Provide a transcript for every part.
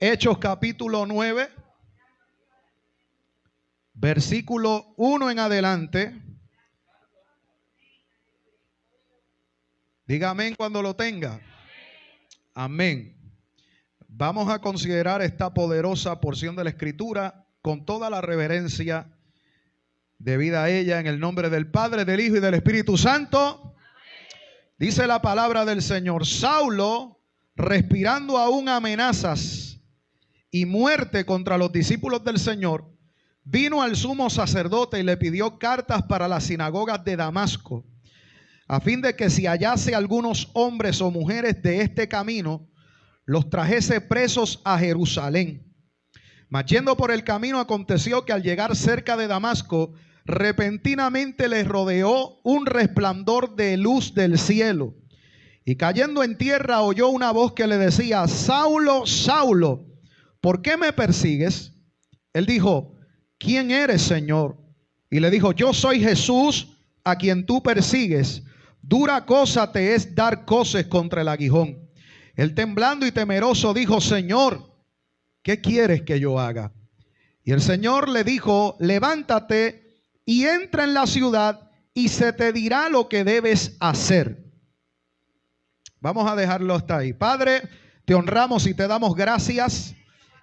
Hechos capítulo 9, versículo 1 en adelante. Diga amén cuando lo tenga. Amén. Vamos a considerar esta poderosa porción de la Escritura con toda la reverencia debida a ella, en el nombre del Padre, del Hijo y del Espíritu Santo. Dice la palabra del Señor: Saulo, respirando aún amenazas y muerte contra los discípulos del Señor, vino al sumo sacerdote y le pidió cartas para las sinagogas de Damasco, a fin de que si hallase algunos hombres o mujeres de este camino, los trajese presos a Jerusalén. Mas yendo por el camino, aconteció que al llegar cerca de Damasco, repentinamente les rodeó un resplandor de luz del cielo. Y cayendo en tierra, oyó una voz que le decía: Saulo, Saulo, ¿por qué me persigues? Él dijo: ¿quién eres, Señor? Y le dijo: yo soy Jesús, a quien tú persigues. Dura cosa te es dar coces contra el aguijón. Él, temblando y temeroso, dijo: Señor, ¿qué quieres que yo haga? Y el Señor le dijo: levántate y entra en la ciudad y se te dirá lo que debes hacer. Vamos a dejarlo hasta ahí. Padre, te honramos y te damos gracias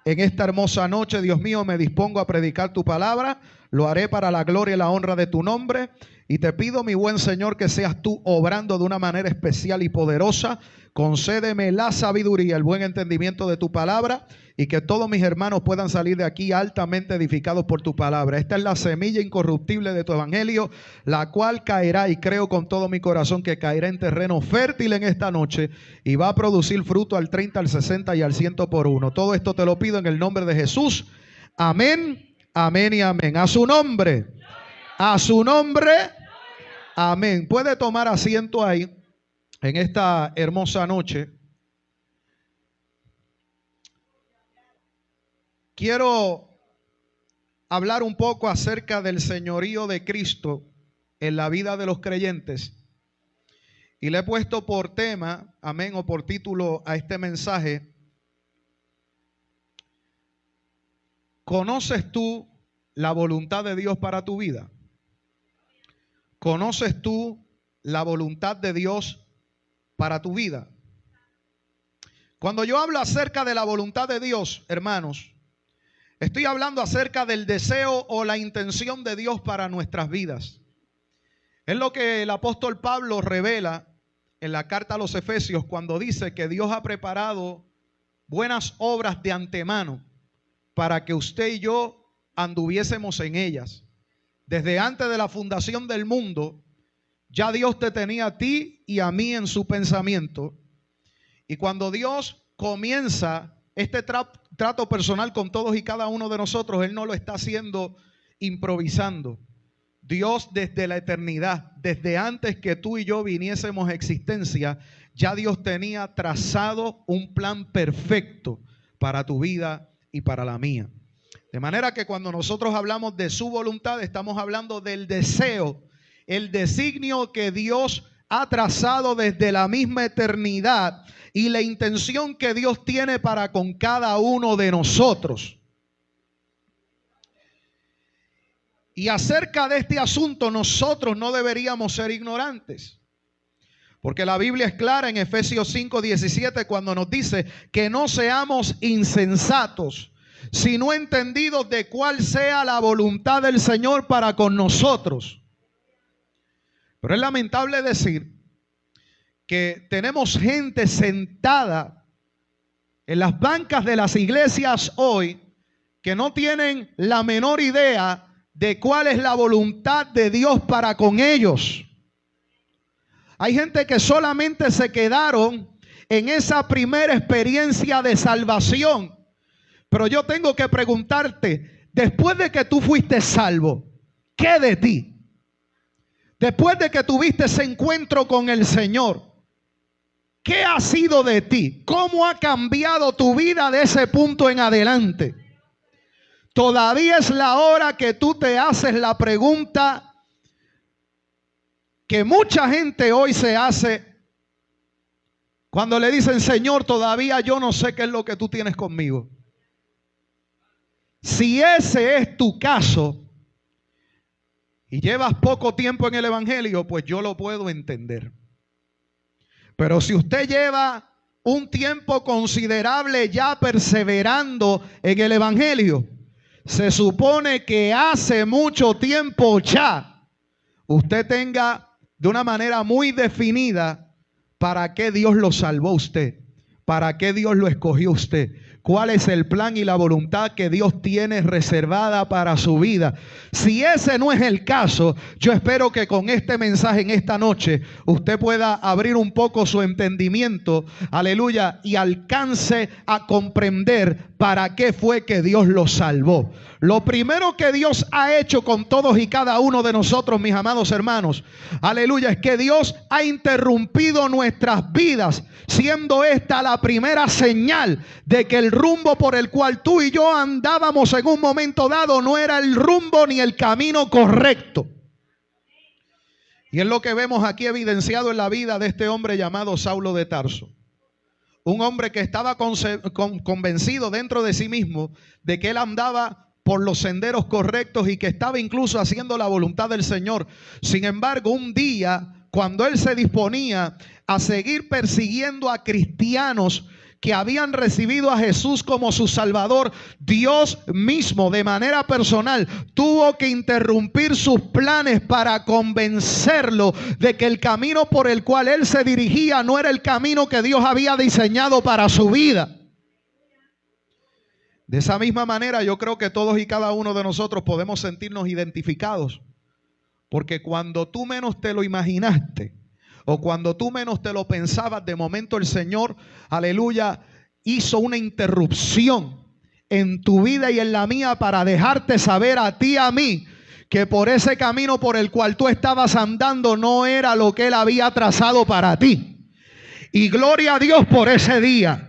en esta hermosa noche. Dios mío, me dispongo a predicar tu palabra. Lo haré para la gloria y la honra de tu nombre. Y te pido, mi buen Señor, que seas tú obrando de una manera especial y poderosa. Concédeme la sabiduría, el buen entendimiento de tu palabra, y que todos mis hermanos puedan salir de aquí altamente edificados por tu palabra. Esta es la semilla incorruptible de tu evangelio, la cual caerá, y creo con todo mi corazón que caerá en terreno fértil en esta noche y va a producir fruto al 30, al 60 y al 100 por uno. Todo esto te lo pido en el nombre de Jesús. Amén, amén y amén. A su nombre, a su nombre. Amén. Puede tomar asiento ahí en esta hermosa noche. Quiero hablar un poco acerca del señorío de Cristo en la vida de los creyentes. Y le he puesto por tema, amén, o por título a este mensaje: ¿conoces tú la voluntad de Dios para tu vida? ¿Conoces tú la voluntad de Dios para tu vida? Cuando yo hablo acerca de la voluntad de Dios, hermanos, estoy hablando acerca del deseo o la intención de Dios para nuestras vidas. Es lo que el apóstol Pablo revela en la carta a los Efesios cuando dice que Dios ha preparado buenas obras de antemano para que usted y yo anduviésemos en ellas. Desde antes de la fundación del mundo, ya Dios te tenía a ti y a mí en su pensamiento. Y cuando Dios comienza este trato personal con todos y cada uno de nosotros, Él no lo está haciendo improvisando. Dios, desde la eternidad, desde antes que tú y yo viniésemos a existencia, ya Dios tenía trazado un plan perfecto para tu vida y para la mía. De manera que cuando nosotros hablamos de su voluntad, estamos hablando del deseo, el designio que Dios ha trazado desde la misma eternidad y la intención que Dios tiene para con cada uno de nosotros. Y acerca de este asunto nosotros no deberíamos ser ignorantes, porque la Biblia es clara en Efesios 5:17 cuando nos dice que no seamos insensatos, sino entendidos de cuál sea la voluntad del Señor para con nosotros. Pero es lamentable decir que tenemos gente sentada en las bancas de las iglesias hoy que no tienen la menor idea de cuál es la voluntad de Dios para con ellos. Hay gente que solamente se quedaron en esa primera experiencia de salvación. Pero yo tengo que preguntarte, después de que tú fuiste salvo, ¿qué de ti? Después de que tuviste ese encuentro con el Señor, ¿qué ha sido de ti? ¿Cómo ha cambiado tu vida de ese punto en adelante? Todavía es la hora que tú te haces la pregunta que mucha gente hoy se hace cuando le dicen: Señor, todavía yo no sé qué es lo que tú tienes conmigo. Si ese es tu caso y llevas poco tiempo en el evangelio, pues yo lo puedo entender. Pero si usted lleva un tiempo considerable ya perseverando en el evangelio, se supone que hace mucho tiempo ya usted tenga de una manera muy definida para qué Dios lo salvó a usted, para qué Dios lo escogió a usted, cuál es el plan y la voluntad que Dios tiene reservada para su vida. Si ese no es el caso, yo espero que con este mensaje en esta noche usted pueda abrir un poco su entendimiento, aleluya, y alcance a comprender para qué fue que Dios lo salvó. Lo primero que Dios ha hecho con todos y cada uno de nosotros, mis amados hermanos, aleluya, es que Dios ha interrumpido nuestras vidas, siendo esta la primera señal de que el rumbo por el cual tú y yo andábamos en un momento dado no era el rumbo ni el camino correcto. Y es lo que vemos aquí evidenciado en la vida de este hombre llamado Saulo de Tarso. Un hombre que estaba convencido dentro de sí mismo de que él andaba por los senderos correctos y que estaba incluso haciendo la voluntad del Señor. Sin embargo, un día, cuando él se disponía a seguir persiguiendo a cristianos que habían recibido a Jesús como su Salvador, Dios mismo de manera personal tuvo que interrumpir sus planes para convencerlo de que el camino por el cual él se dirigía no era el camino que Dios había diseñado para su vida. De esa misma manera, yo creo que todos y cada uno de nosotros podemos sentirnos identificados, porque cuando tú menos te lo imaginaste, o cuando tú menos te lo pensabas, de momento el Señor, aleluya, hizo una interrupción en tu vida y en la mía para dejarte saber a ti y a mí que por ese camino por el cual tú estabas andando no era lo que Él había trazado para ti. Y gloria a Dios por ese día.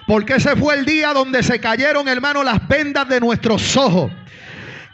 Porque ese fue el día donde se cayeron, hermano, las vendas de nuestros ojos.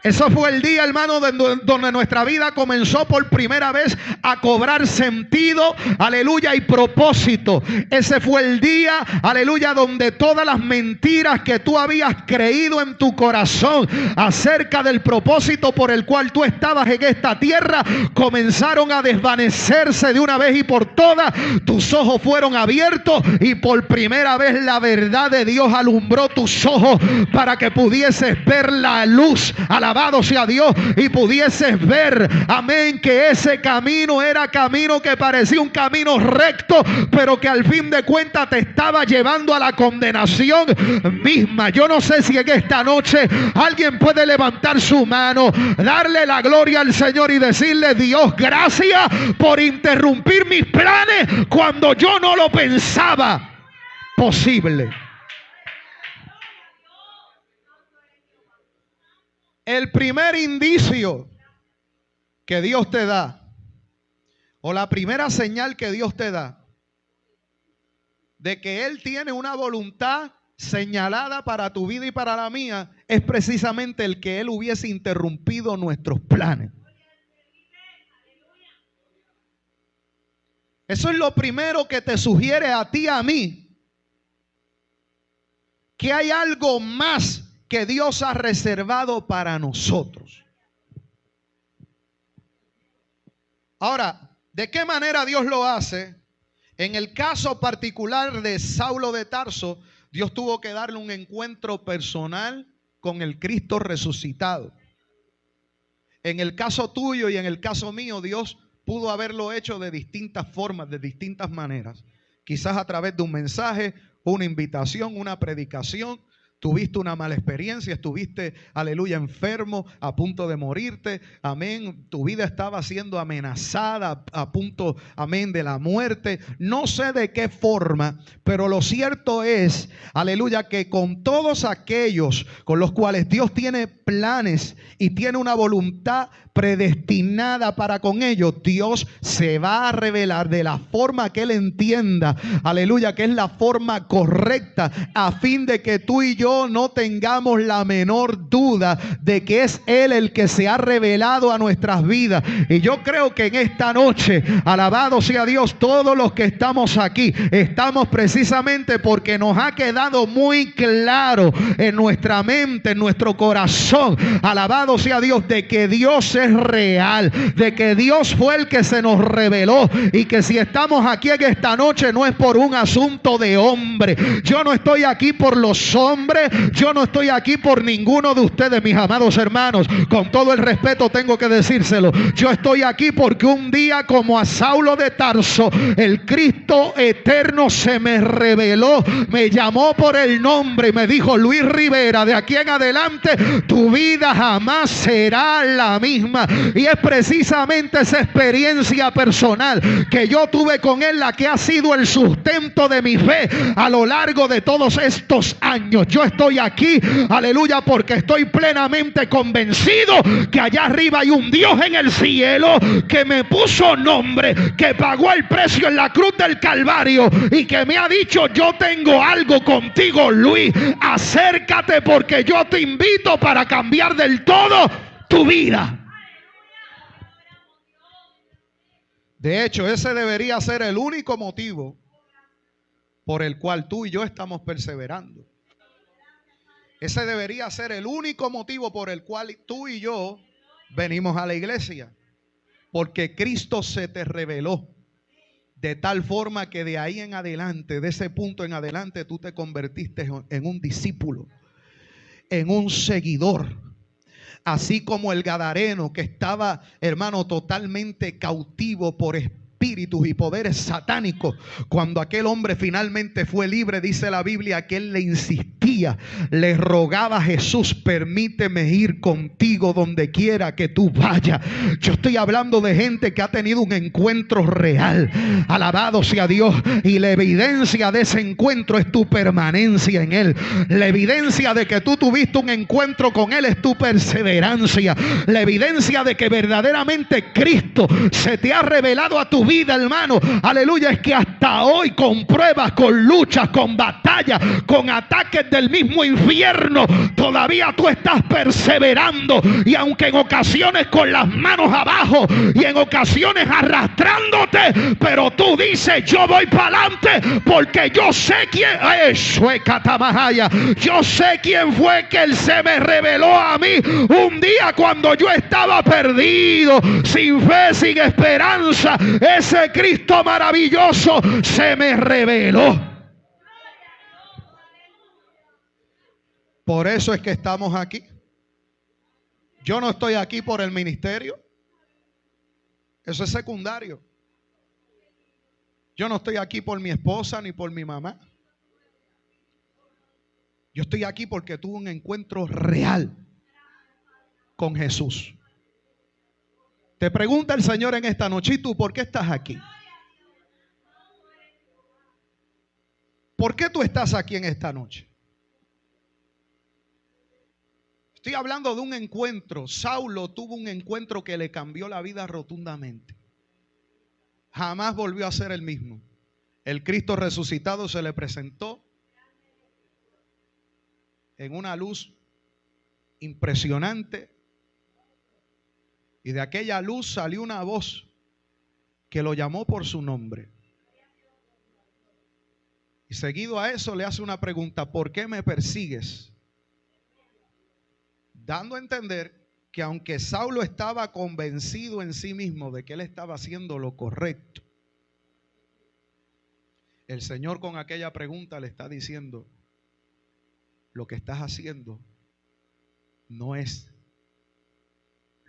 Eso fue el día, hermano, donde nuestra vida comenzó por primera vez a cobrar sentido, aleluya, y propósito. Ese fue el día, aleluya, donde todas las mentiras que tú habías creído en tu corazón acerca del propósito por el cual tú estabas en esta tierra comenzaron a desvanecerse de una vez y por todas. Tus ojos fueron abiertos y por primera vez la verdad de Dios alumbró tus ojos para que pudieses ver la luz. Alabado sea Dios, y pudieses ver, amén, que ese camino era camino que parecía un camino recto, pero que al fin de cuentas te estaba llevando a la condenación misma. Yo no sé si en esta noche alguien puede levantar su mano, darle la gloria al Señor y decirle: Dios, gracias por interrumpir mis planes cuando yo no lo pensaba posible. El primer indicio que Dios te da, o la primera señal que Dios te da, de que Él tiene una voluntad señalada para tu vida y para la mía, es precisamente el que Él hubiese interrumpido nuestros planes. Eso es lo primero que te sugiere a ti y a mí, que hay algo más que Dios ha reservado para nosotros. Ahora, ¿de qué manera Dios lo hace? En el caso particular de Saulo de Tarso, Dios tuvo que darle un encuentro personal con el Cristo resucitado. En el caso tuyo y en el caso mío, Dios pudo haberlo hecho de distintas formas, de distintas maneras. Quizás a través de un mensaje, una invitación, una predicación. Tuviste una mala experiencia, estuviste, aleluya, enfermo, a punto de morirte, amén. Tu vida estaba siendo amenazada, a punto, amén, de la muerte. No sé de qué forma, pero lo cierto es, aleluya, que con todos aquellos con los cuales Dios tiene planes y tiene una voluntad predestinada para con ellos, Dios se va a revelar de la forma que Él entienda, aleluya, que es la forma correcta, a fin de que tú y yo yo no tengamos la menor duda de que es Él el que se ha revelado a nuestras vidas. Y yo creo que en esta noche, alabado sea Dios, todos los que estamos aquí, estamos precisamente porque nos ha quedado muy claro en nuestra mente, en nuestro corazón, alabado sea Dios, de que Dios es real, de que Dios fue el que se nos reveló, y que si estamos aquí en esta noche no es por un asunto de hombre. Yo no estoy aquí por los hombres, yo no estoy aquí por ninguno de ustedes, mis amados hermanos. Con todo el respeto tengo que decírselo. Yo estoy aquí porque un día, como a Saulo de Tarso, el Cristo eterno se me reveló, me llamó por el nombre y me dijo: Luis Rivera, de aquí en adelante tu vida jamás será la misma. Y es precisamente esa experiencia personal que yo tuve con Él la que ha sido el sustento de mi fe a lo largo de todos estos años. Yo estoy aquí, aleluya, porque estoy plenamente convencido que allá arriba hay un Dios en el cielo que me puso nombre, que pagó el precio en la cruz del Calvario y que me ha dicho: yo tengo algo contigo, Luis, acércate porque yo te invito para cambiar del todo tu vida. De hecho, ese debería ser el único motivo por el cual tú y yo estamos perseverando. Ese debería ser el único motivo por el cual tú y yo venimos a la iglesia. Porque Cristo se te reveló de tal forma que de ahí en adelante, de ese punto en adelante, tú te convertiste en un discípulo, en un seguidor. Así como el gadareno, que estaba, hermano, totalmente cautivo por espíritus y poderes satánicos. Cuando aquel hombre finalmente fue libre, dice la Biblia que él le insistía, le rogaba a Jesús: permíteme ir contigo donde quiera que tú vayas. Yo estoy hablando de gente que ha tenido un encuentro real, alabado sea Dios, y la evidencia de ese encuentro es tu permanencia en Él. La evidencia de que tú tuviste un encuentro con Él es tu perseverancia. La evidencia de que verdaderamente Cristo se te ha revelado a tu vida, hermano, aleluya, es que hasta hoy, con pruebas, con luchas, con batallas, con ataques del mismo infierno, todavía tú estás perseverando. Y aunque en ocasiones con las manos abajo y en ocasiones arrastrándote, pero tú dices: yo voy para adelante porque yo sé quién es. Yo sé quién fue que Él se me reveló a mí un día cuando yo estaba perdido, sin fe, sin esperanza. Ese Cristo maravilloso se me reveló. Por eso es que estamos aquí. Yo no estoy aquí por el ministerio. Eso es secundario. Yo no estoy aquí por mi esposa ni por mi mamá. Yo estoy aquí porque tuve un encuentro real con Jesús. Te pregunta el Señor en esta noche: ¿y tú por qué estás aquí? ¿Por qué tú estás aquí en esta noche? Estoy hablando de un encuentro. Saulo tuvo un encuentro que le cambió la vida rotundamente. Jamás volvió a ser el mismo. El Cristo resucitado se le presentó en una luz impresionante. Y de aquella luz salió una voz que lo llamó por su nombre. Y seguido a eso le hace una pregunta: ¿por qué me persigues? Dando a entender que aunque Saulo estaba convencido en sí mismo de que él estaba haciendo lo correcto, el Señor con aquella pregunta le está diciendo: lo que estás haciendo no es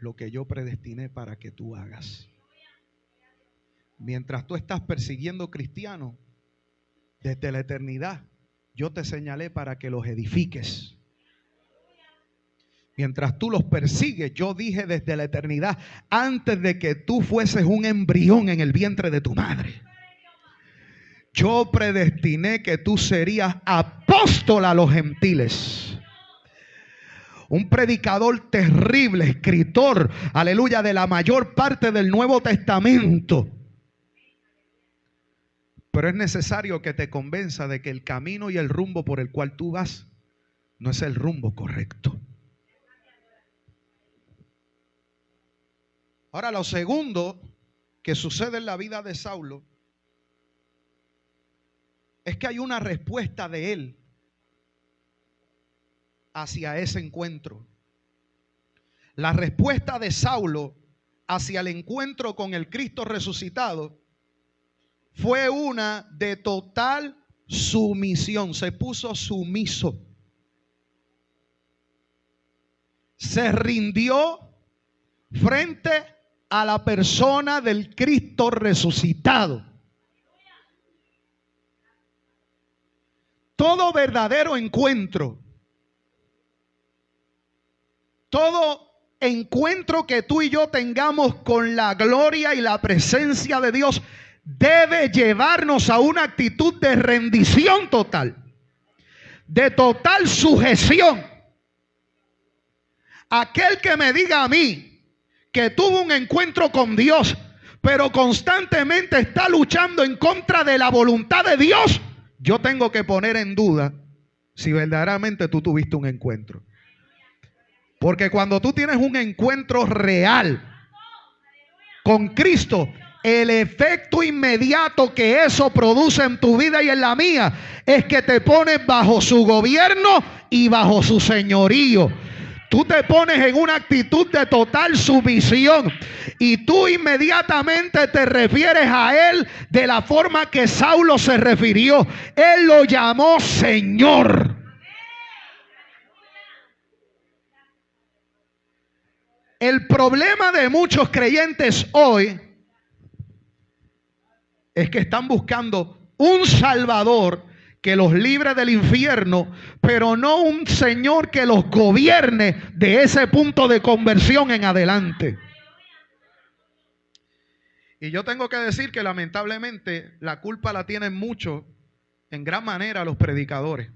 lo que yo predestiné para que tú hagas. Mientras tú estás persiguiendo cristianos, desde la eternidad yo te señalé para que los edifiques. Mientras tú los persigues, yo dije desde la eternidad, antes de que tú fueses un embrión en el vientre de tu madre, yo predestiné que tú serías apóstol a los gentiles. Un predicador terrible, escritor, aleluya, de la mayor parte del Nuevo Testamento. Pero es necesario que te convenza de que el camino y el rumbo por el cual tú vas no es el rumbo correcto. Ahora, lo segundo que sucede en la vida de Saulo es que hay una respuesta de él hacia ese encuentro. La respuesta de Saulo hacia el encuentro con el Cristo resucitado fue una de total sumisión. Se puso sumiso. Se rindió frente a la persona del Cristo resucitado. Todo verdadero encuentro, todo encuentro que tú y yo tengamos con la gloria y la presencia de Dios debe llevarnos a una actitud de rendición total, de total sujeción. Aquel que me diga a mí que tuvo un encuentro con Dios, pero constantemente está luchando en contra de la voluntad de Dios, yo tengo que poner en duda si verdaderamente tú tuviste un encuentro. Porque cuando tú tienes un encuentro real con Cristo, el efecto inmediato que eso produce en tu vida y en la mía es que te pones bajo su gobierno y bajo su señorío. Tú te pones en una actitud de total sumisión y tú inmediatamente te refieres a él de la forma que Saulo se refirió. Él lo llamó Señor. El problema de muchos creyentes hoy es que están buscando un Salvador que los libre del infierno, pero no un Señor que los gobierne de ese punto de conversión en adelante. Y yo tengo que decir que lamentablemente la culpa la tienen mucho, en gran manera, los predicadores.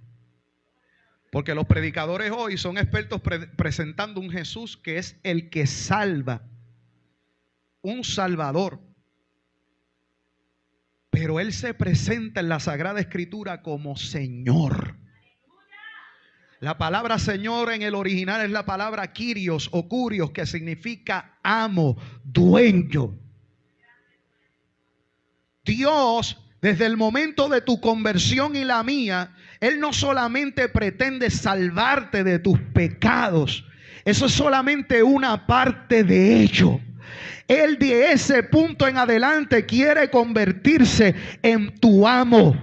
Porque los predicadores hoy son expertos presentando un Jesús que es el que salva, un Salvador. Pero Él se presenta en la Sagrada Escritura como Señor. La palabra Señor en el original es la palabra Kyrios o Kurios, que significa amo, dueño. Dios, desde el momento de tu conversión y la mía, Él no solamente pretende salvarte de tus pecados. Eso es solamente una parte de ello. Él de ese punto en adelante quiere convertirse en tu amo,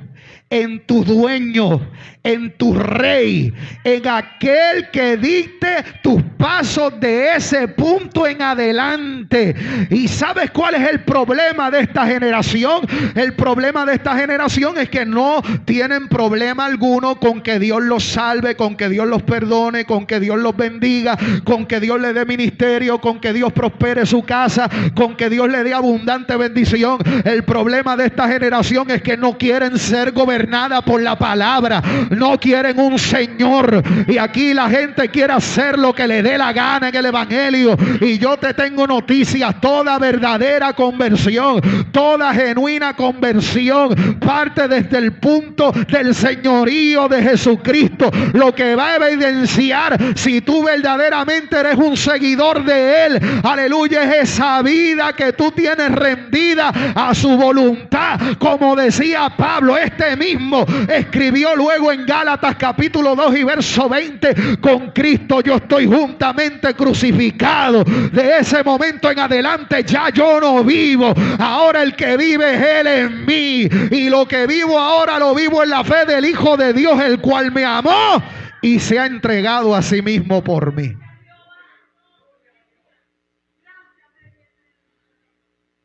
en tu dueño, en tu rey, en aquel que dicte tus pasos de ese punto en adelante. ¿Y sabes cuál es el problema de esta generación? El problema de esta generación es que no tienen problema alguno con que Dios los salve, con que Dios los perdone, con que Dios los bendiga, con que Dios le dé ministerio, con que Dios prospere su casa, con que Dios le dé abundante bendición. El problema de esta generación es que no quieren ser gobernada por la palabra, no quieren un Señor, y aquí la gente quiere hacer lo que le dé la gana en el evangelio. Y yo te tengo noticias: toda verdadera conversión, toda genuina conversión parte desde el punto del señorío de Jesucristo. Lo que va a evidenciar si tú verdaderamente eres un seguidor de Él, aleluya, es esa vida que tú tienes rendida a su voluntad. Como decía Pablo, este mismo escribió luego en Gálatas capítulo 2 y verso 20: con Cristo yo estoy juntamente crucificado. De ese momento en adelante ya yo no vivo, ahora el que vive es Él en mí, y lo que vivo ahora lo vivo en la fe del Hijo de Dios, el cual me amó y se ha entregado a sí mismo por mí.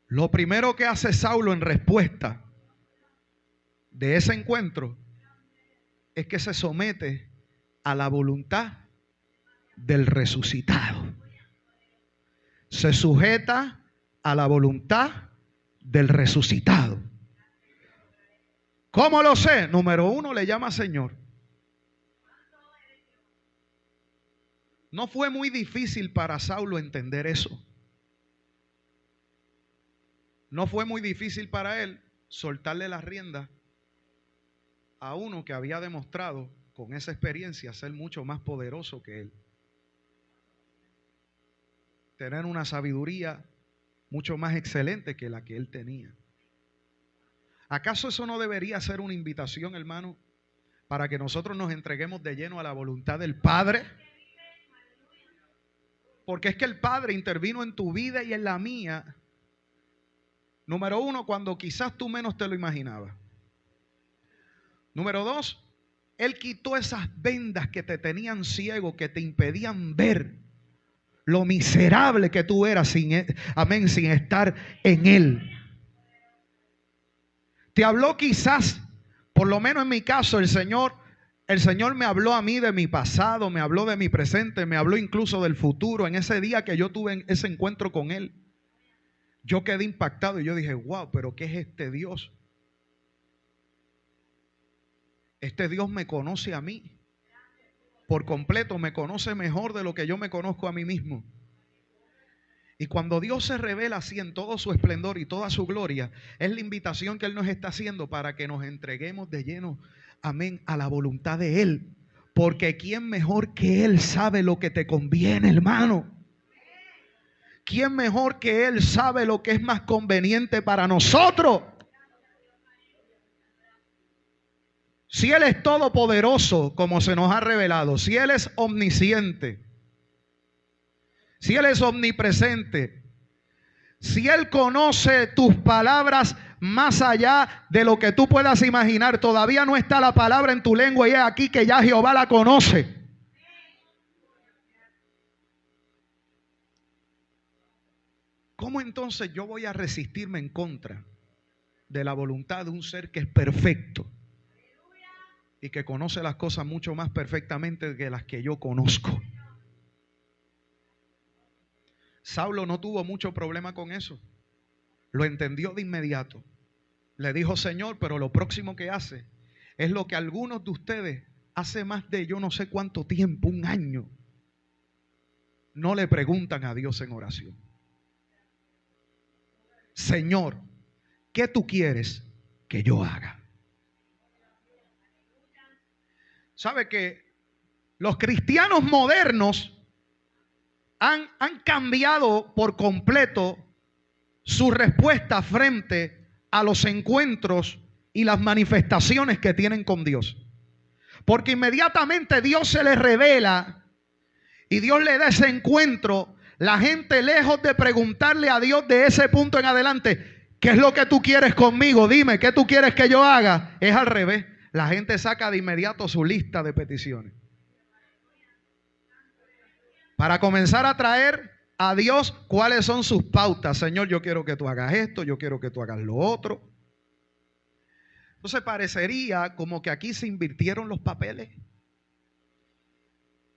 Lo primero que hace Saulo en respuesta de ese encuentro es que se somete a la voluntad del resucitado. Se sujeta a la voluntad del resucitado. ¿Cómo lo sé? Número uno, le llama Señor. No fue muy difícil para Saulo entender eso. No fue muy difícil para él soltarle las riendas a uno que había demostrado con esa experiencia, ser mucho más poderoso que él. Tener una sabiduría mucho más excelente que la que él tenía. ¿Acaso eso no debería ser una invitación, hermano, para que nosotros nos entreguemos de lleno a la voluntad del Padre? Porque es que el Padre intervino en tu vida y en la mía. Número uno, cuando quizás tú menos te lo imaginabas. Número dos, Él quitó esas vendas que te tenían ciego, que te impedían ver lo miserable que tú eras sin estar en Él. Te habló quizás, por lo menos en mi caso, el Señor me habló a mí de mi pasado, me habló de mi presente, me habló incluso del futuro. En ese día que yo tuve ese encuentro con Él, yo quedé impactado y yo dije, wow, pero ¿qué es este Dios? Este Dios me conoce a mí por completo, me conoce mejor de lo que yo me conozco a mí mismo. Y cuando Dios se revela así en todo su esplendor y toda su gloria, es la invitación que Él nos está haciendo para que nos entreguemos de lleno, amén, a la voluntad de Él. Porque ¿quién mejor que Él sabe lo que te conviene, hermano? ¿Quién mejor que Él sabe lo que es más conveniente para nosotros? Si Él es todopoderoso, como se nos ha revelado, si Él es omnisciente, si Él es omnipresente, si Él conoce tus palabras más allá de lo que tú puedas imaginar, todavía no está la palabra en tu lengua y es aquí que ya Jehová la conoce. ¿Cómo entonces yo voy a resistirme en contra de la voluntad de un ser que es perfecto y que conoce las cosas mucho más perfectamente que las que yo conozco? Saulo no tuvo mucho problema con eso. Lo entendió de inmediato. Le dijo, Señor, pero lo próximo que hace es lo que algunos de ustedes hace más de yo no sé cuánto tiempo, un año, no le preguntan a Dios en oración. Señor, ¿qué tú quieres que yo haga? ¿Sabe que los cristianos modernos han cambiado por completo su respuesta frente a los encuentros y las manifestaciones que tienen con Dios? Porque inmediatamente Dios se les revela y Dios le da ese encuentro, la gente, lejos de preguntarle a Dios de ese punto en adelante, ¿qué es lo que tú quieres conmigo? Dime, ¿qué tú quieres que yo haga? Es al revés. La gente saca de inmediato su lista de peticiones para comenzar a traer a Dios cuáles son sus pautas. Señor, yo quiero que tú hagas esto, yo quiero que tú hagas lo otro. Entonces parecería como que aquí se invirtieron los papeles.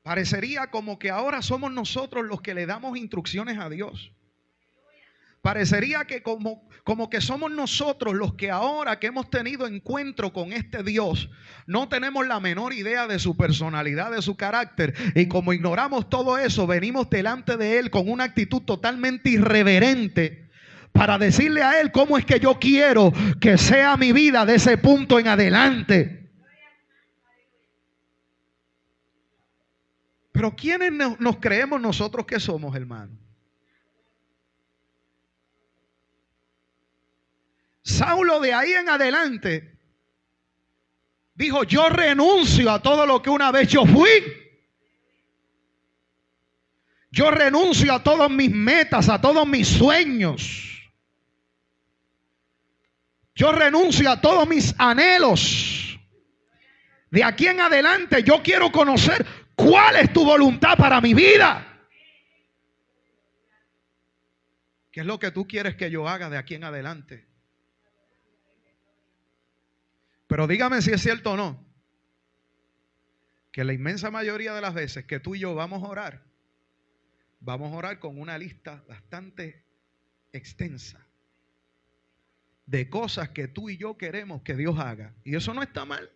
Parecería como que ahora somos nosotros los que le damos instrucciones a Dios. Parecería que como que somos nosotros los que ahora que hemos tenido encuentro con este Dios, no tenemos la menor idea de su personalidad, de su carácter. Y como ignoramos todo eso, venimos delante de Él con una actitud totalmente irreverente para decirle a Él cómo es que yo quiero que sea mi vida de ese punto en adelante. Pero ¿quiénes nos creemos nosotros que somos, hermano? Saulo de ahí en adelante dijo, yo renuncio a todo lo que una vez yo fui. Yo renuncio a todas mis metas, a todos mis sueños. Yo renuncio a todos mis anhelos. De aquí en adelante yo quiero conocer cuál es tu voluntad para mi vida. ¿Qué es lo que tú quieres que yo haga de aquí en adelante? Pero dígame si es cierto o no, que la inmensa mayoría de las veces que tú y yo vamos a orar con una lista bastante extensa de cosas que tú y yo queremos que Dios haga. Y eso no está mal.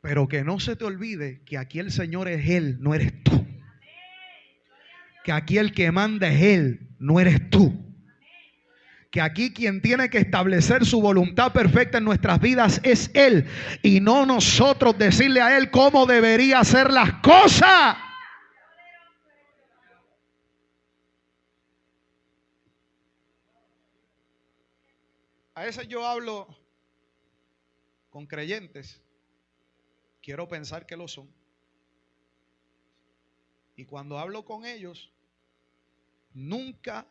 Pero que no se te olvide que aquí el Señor es Él, no eres tú. Que aquí el que manda es Él, no eres tú. que aquí quien tiene que establecer su voluntad perfecta en nuestras vidas es Él, y no nosotros decirle a Él cómo debería hacer las cosas. A veces yo hablo con creyentes, quiero pensar que lo son, y cuando hablo con ellos, nunca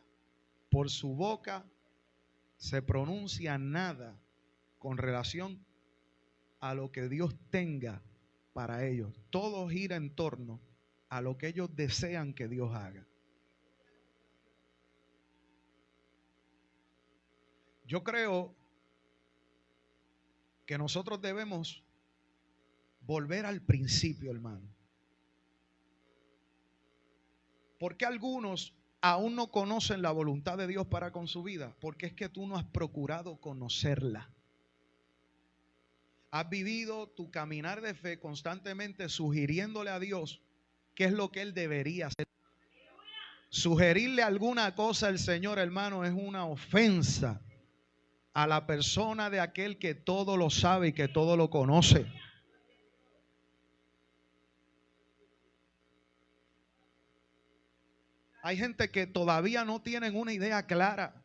por su boca se pronuncia nada con relación a lo que Dios tenga para ellos. Todo gira en torno a lo que ellos desean que Dios haga. Yo creo que nosotros debemos volver al principio, hermano. Porque algunos aún no conocen la voluntad de Dios para con su vida, porque es que tú no has procurado conocerla. Has vivido tu caminar de fe constantemente sugiriéndole a Dios qué es lo que Él debería hacer. Sugerirle alguna cosa al Señor, hermano, es una ofensa a la persona de aquel que todo lo sabe y que todo lo conoce. Hay gente que todavía no tienen una idea clara,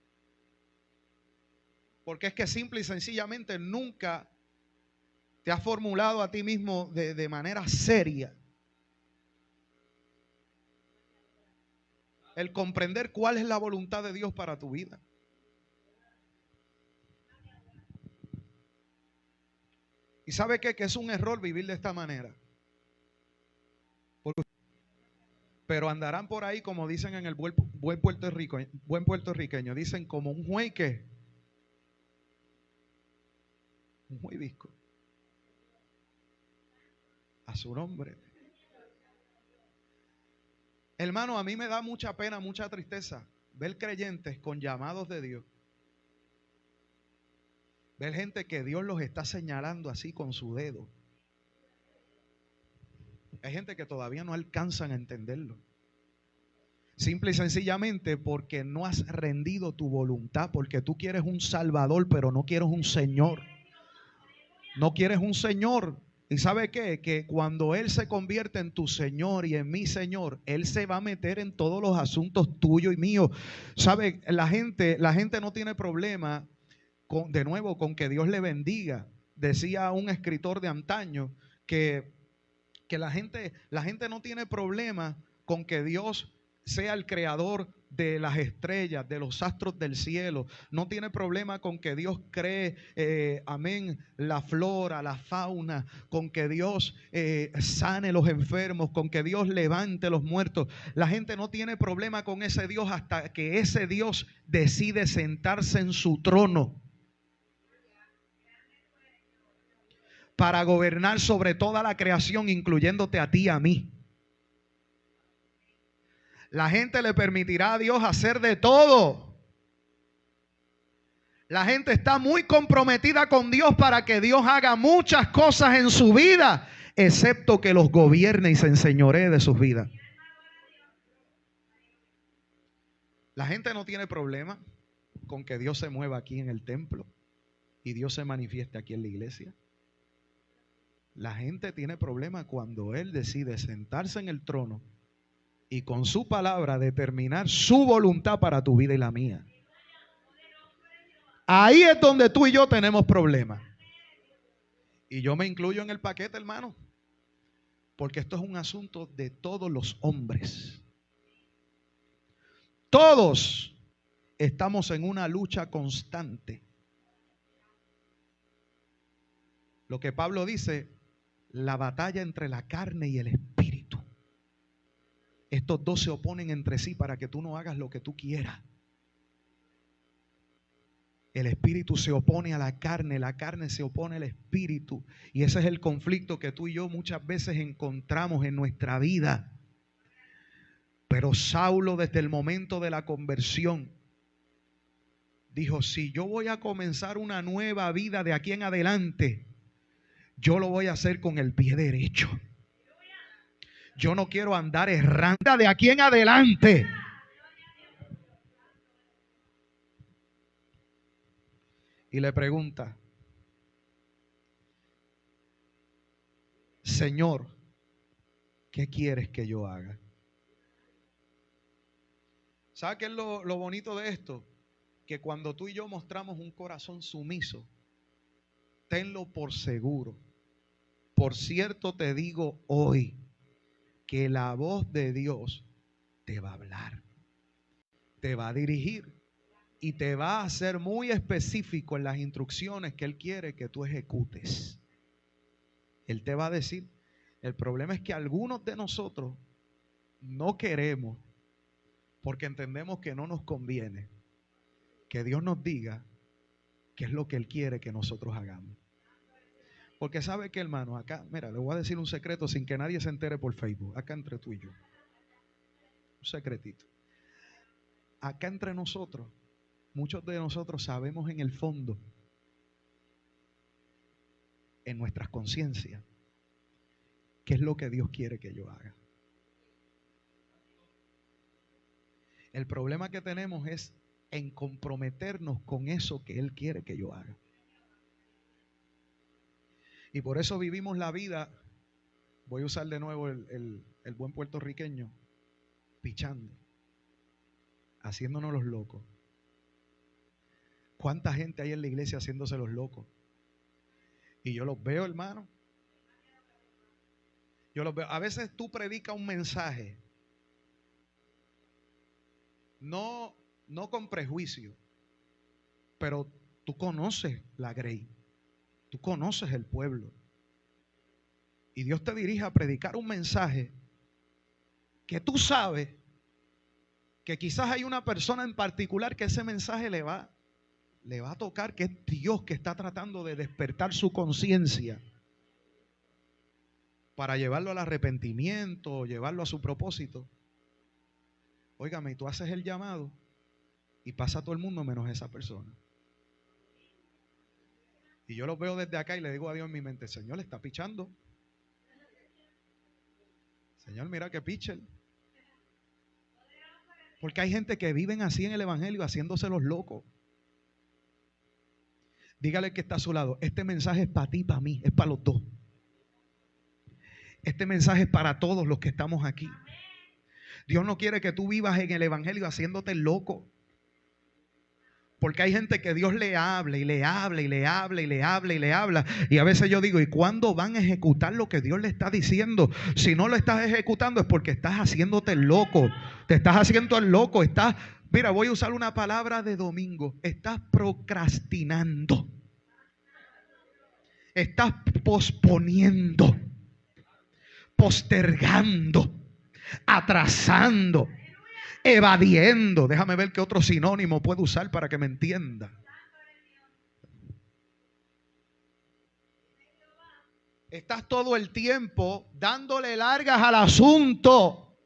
porque es que simple y sencillamente nunca te has formulado a ti mismo de manera seria el comprender cuál es la voluntad de Dios para tu vida. ¿Y sabe qué? Que es un error vivir de esta manera. Pero andarán por ahí, como dicen en el buen puertorriqueño, dicen como un juez que, un juez visco. A su nombre. Hermano, a mí me da mucha pena, mucha tristeza ver creyentes con llamados de Dios. Ver gente que Dios los está señalando así con su dedo. Hay gente que todavía no alcanzan a entenderlo. Simple y sencillamente porque no has rendido tu voluntad, porque tú quieres un Salvador, pero no quieres un Señor. No quieres un Señor. ¿Y sabe qué? Que cuando Él se convierte en tu Señor y en mi Señor, Él se va a meter en todos los asuntos tuyos y míos. ¿Sabe? La gente no tiene problema de nuevo con que Dios le bendiga. Decía un escritor de antaño que la gente no tiene problema con que Dios sea el creador de las estrellas, de los astros del cielo. No tiene problema con que Dios cree, amén, la flora, la fauna, con que Dios sane los enfermos, con que Dios levante los muertos. La gente no tiene problema con ese Dios hasta que ese Dios decide sentarse en su trono para gobernar sobre toda la creación, incluyéndote a ti y a mí. La gente le permitirá a Dios hacer de todo. La gente está muy comprometida con Dios para que Dios haga muchas cosas en su vida, excepto que los gobierne y se enseñoree de sus vidas. La gente no tiene problema con que Dios se mueva aquí en el templo y Dios se manifieste aquí en la iglesia. La gente tiene problema cuando Él decide sentarse en el trono y con su palabra determinar su voluntad para tu vida y la mía. Ahí es donde tú y yo tenemos problemas. Y yo me incluyo en el paquete, hermano, porque esto es un asunto de todos los hombres. Todos estamos en una lucha constante. Lo que Pablo dice, la batalla entre la carne y el espíritu. Estos dos se oponen entre sí para que tú no hagas lo que tú quieras. El espíritu se opone a la carne se opone al espíritu. Y ese es el conflicto que tú y yo muchas veces encontramos en nuestra vida. Pero Saulo, desde el momento de la conversión, dijo: si yo voy a comenzar una nueva vida de aquí en adelante, yo lo voy a hacer con el pie derecho. Yo no quiero andar errante de aquí en adelante. y le pregunta: Señor, ¿qué quieres que yo haga? ¿Sabe qué es lo bonito de esto? Que cuando tú y yo mostramos un corazón sumiso, tenlo por seguro. Por cierto te digo hoy que la voz de Dios te va a hablar, te va a dirigir y te va a ser muy específico en las instrucciones que Él quiere que tú ejecutes. Él te va a decir. El problema es que algunos de nosotros no queremos, porque entendemos que no nos conviene que Dios nos diga qué es lo que Él quiere que nosotros hagamos. Porque sabe que, hermano, acá, mira, le voy a decir un secreto sin que nadie se entere por Facebook, acá entre tú y yo. Un secretito. Acá entre nosotros, muchos de nosotros sabemos en el fondo, en nuestras conciencias, qué es lo que Dios quiere que yo haga. El problema que tenemos es en comprometernos con eso que Él quiere que yo haga. Y por eso vivimos la vida, voy a usar de nuevo el buen puertorriqueño, pichando, haciéndonos los locos. ¿Cuánta gente hay en la iglesia haciéndose los locos? Y yo los veo, hermano. Yo los veo. A veces tú predicas un mensaje, no con prejuicio, pero tú conoces la grey, tú conoces el pueblo. Y Dios te dirige a predicar un mensaje que tú sabes que quizás hay una persona en particular que ese mensaje le va a tocar, que es Dios que está tratando de despertar su conciencia para llevarlo al arrepentimiento, llevarlo a su propósito. Óigame, y tú haces el llamado y pasa todo el mundo menos esa persona. Y yo lo veo desde acá y le digo a Dios en mi mente: Señor, está pichando. Señor, mira que pitcher. Porque hay gente que viven así en el evangelio, haciéndose los locos. Dígale que está a su lado: este mensaje es para ti, para mí, es para los dos. Este mensaje es para todos los que estamos aquí. Dios no quiere que tú vivas en el evangelio haciéndote loco. Porque hay gente que Dios le habla y le habla y le habla y le habla y le habla. Y a veces yo digo: ¿y cuándo van a ejecutar lo que Dios le está diciendo? Si no lo estás ejecutando es porque estás haciéndote loco. Te estás haciendo el loco. Mira, voy a usar una palabra de domingo. Estás procrastinando. Estás posponiendo, postergando, atrasando, evadiendo. Déjame ver qué otro sinónimo puedo usar para que me entienda. Estás todo el tiempo dándole largas al asunto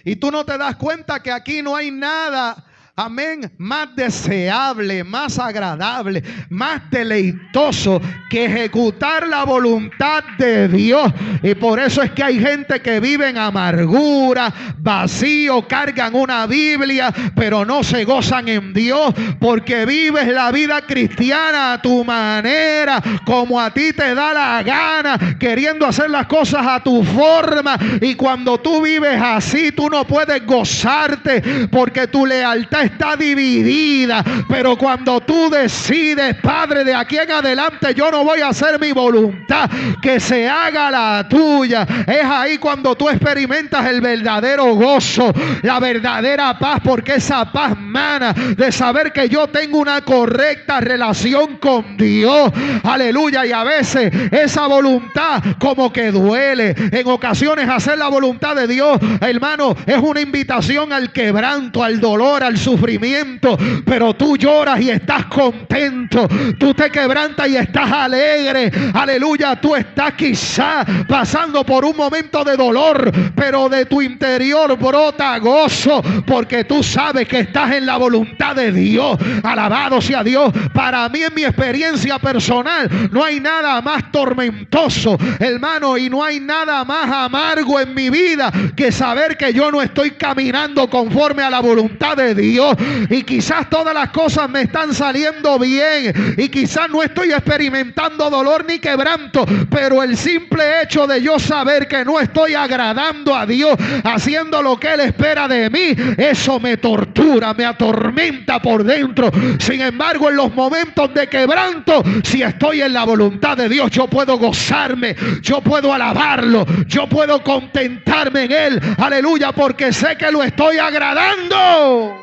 y tú no te das cuenta que aquí no hay nada, amén, más deseable, más agradable, más deleitoso que ejecutar la voluntad de Dios. Y por eso es que hay gente que vive en amargura, vacío, cargan una Biblia, pero no se gozan en Dios, porque vives la vida cristiana a tu manera, como a ti te da la gana, queriendo hacer las cosas a tu forma. Y cuando tú vives así, tú no puedes gozarte, porque tu lealtad está dividida. Pero cuando tú decides: Padre, de aquí en adelante yo no voy a hacer mi voluntad, que se haga la tuya, es ahí cuando tú experimentas el verdadero gozo, la verdadera paz, porque esa paz mana de saber que yo tengo una correcta relación con Dios. Aleluya. Y a veces esa voluntad como que duele. En ocasiones hacer la voluntad de Dios, hermano, es una invitación al quebranto, al dolor, al sufrimiento, pero tú lloras y estás contento. Tú te quebrantas y estás alegre. Aleluya. Tú estás quizá pasando por un momento de dolor, pero de tu interior brota gozo, porque tú sabes que estás en la voluntad de Dios. Alabado sea Dios. Para mí, en mi experiencia personal, no hay nada más tormentoso, hermano, y no hay nada más amargo en mi vida que saber que yo no estoy caminando conforme a la voluntad de Dios. Dios. Y quizás todas las cosas me están saliendo bien. Y quizás no estoy experimentando dolor ni quebranto. Pero el simple hecho de yo saber que no estoy agradando a Dios, haciendo lo que Él espera de mí, eso me tortura, me atormenta por dentro. Sin embargo, en los momentos de quebranto, si estoy en la voluntad de Dios, yo puedo gozarme, yo puedo alabarlo, yo puedo contentarme en Él. Aleluya, porque sé que lo estoy agradando.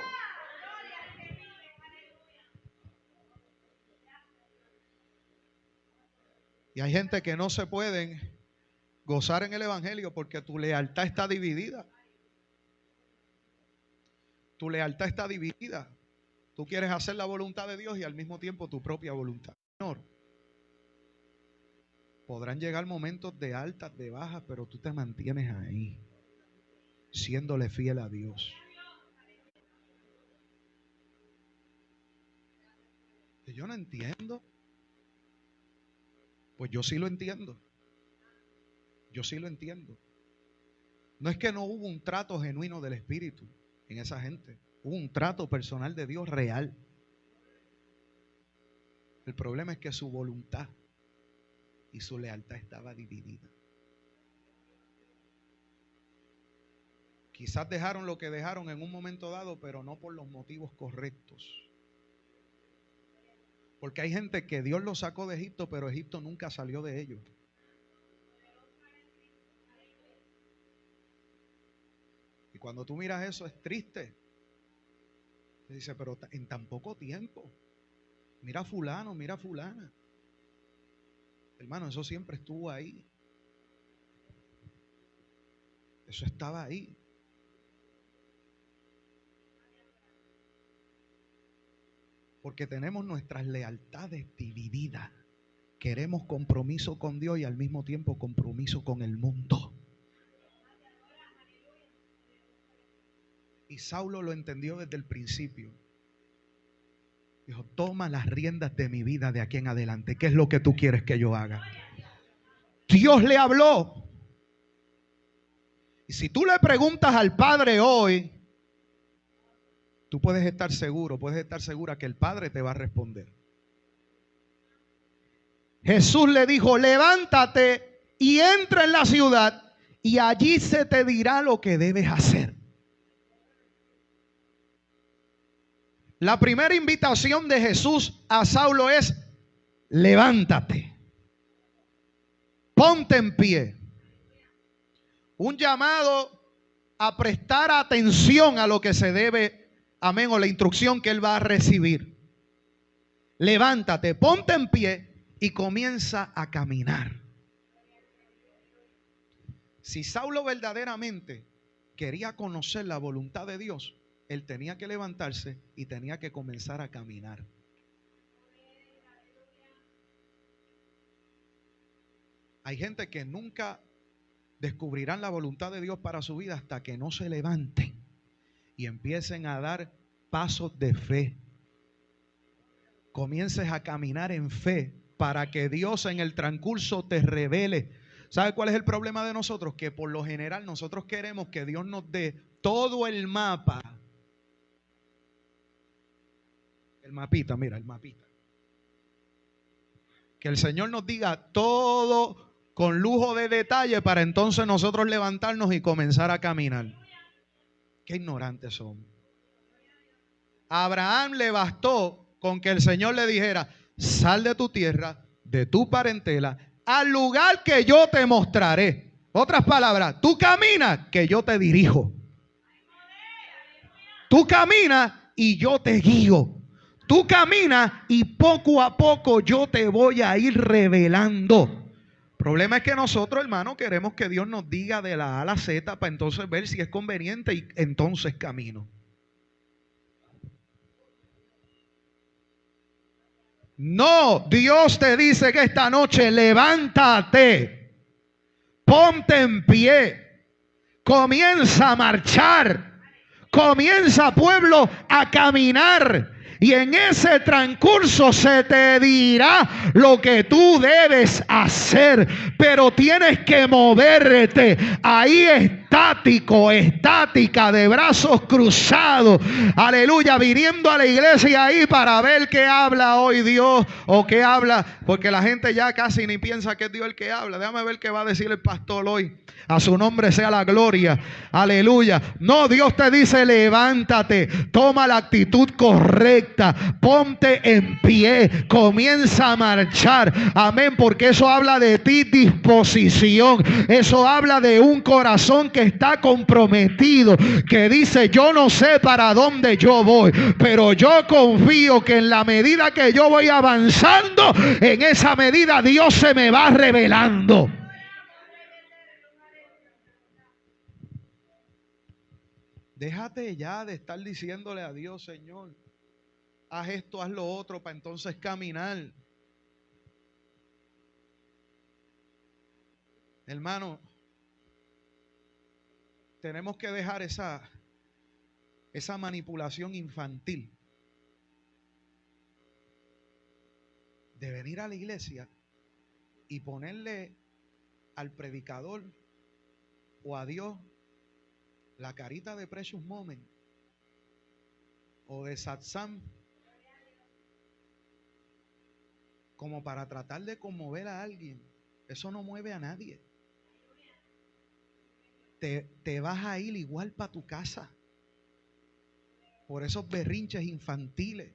Y hay gente que no se pueden gozar en el evangelio porque tu lealtad está dividida. Tu lealtad está dividida. Tú quieres hacer la voluntad de Dios y al mismo tiempo tu propia voluntad. Señor, podrán llegar momentos de altas, de bajas, pero tú te mantienes ahí, siéndole fiel a Dios. Yo no entiendo. Pues yo sí lo entiendo. Yo sí lo entiendo. No es que no hubo un trato genuino del Espíritu en esa gente. Hubo un trato personal de Dios real. El problema es que su voluntad y su lealtad estaba dividida. Quizás dejaron lo que dejaron en un momento dado, pero no por los motivos correctos. Porque hay gente que Dios los sacó de Egipto, pero Egipto nunca salió de ellos. Y cuando tú miras eso es triste. Te dice, pero en tan poco tiempo. Mira a fulano, mira a fulana. Hermano, eso siempre estuvo ahí. Eso estaba ahí. Porque tenemos nuestras lealtades divididas. Queremos compromiso con Dios y al mismo tiempo compromiso con el mundo. Y Saulo lo entendió desde el principio. Dijo, toma las riendas de mi vida de aquí en adelante. ¿Qué es lo que tú quieres que yo haga? Dios le habló. Y si tú le preguntas al Padre hoy, tú puedes estar seguro, puedes estar segura que el Padre te va a responder. Jesús le dijo, levántate y entra en la ciudad y allí se te dirá lo que debes hacer. La primera invitación de Jesús a Saulo es, levántate, ponte en pie. Un llamado a prestar atención a lo que se debe, amén, o la instrucción que él va a recibir. Levántate, ponte en pie y comienza a caminar. Si Saulo verdaderamente quería conocer la voluntad de Dios, él tenía que levantarse y tenía que comenzar a caminar. Hay gente que nunca descubrirán la voluntad de Dios para su vida hasta que no se levanten y empiecen a dar pasos de fe. Comiences a caminar en fe para que Dios en el transcurso te revele. ¿Sabe cuál es el problema de nosotros? Que por lo general nosotros queremos que Dios nos dé todo el mapa. El mapita, mira, el mapita. Que el Señor nos diga todo con lujo de detalle para entonces nosotros levantarnos y comenzar a caminar. Qué ignorantes somos. A Abraham le bastó con que el Señor le dijera, sal de tu tierra, de tu parentela, al lugar que yo te mostraré. Otras palabras, tú caminas que yo te dirijo. Tú caminas y yo te guío. Tú caminas y poco a poco yo te voy a ir revelando. El problema es que nosotros, hermanos, queremos que Dios nos diga de la A a la Z para entonces ver si es conveniente y entonces camino. No, Dios te dice que esta noche levántate, ponte en pie, comienza a marchar, comienza, pueblo, a caminar. Y en ese transcurso se te dirá lo que tú debes hacer. Pero tienes que moverte. Ahí está estático, estática, de brazos cruzados, aleluya, viniendo a la iglesia ahí para ver qué habla hoy Dios o qué habla, porque la gente ya casi ni piensa que es Dios el que habla. Déjame ver qué va a decir el pastor hoy. A su nombre sea la gloria, aleluya. No, Dios te dice: levántate, toma la actitud correcta, ponte en pie, comienza a marchar, amén, porque eso habla de ti, disposición. Eso habla de un corazón que está comprometido, que dice: yo no sé para dónde yo voy, pero yo confío que en la medida que yo voy avanzando, en esa medida Dios se me va revelando. Déjate ya de estar diciéndole a Dios: Señor, haz esto, haz lo otro, para entonces caminar. Hermano, tenemos que dejar esa manipulación infantil de venir a la iglesia y ponerle al predicador o a Dios la carita de Precious Moment o de Satsam, como para tratar de conmover a alguien. Eso no mueve a nadie. Te vas a ir igual para tu casa por esos berrinches infantiles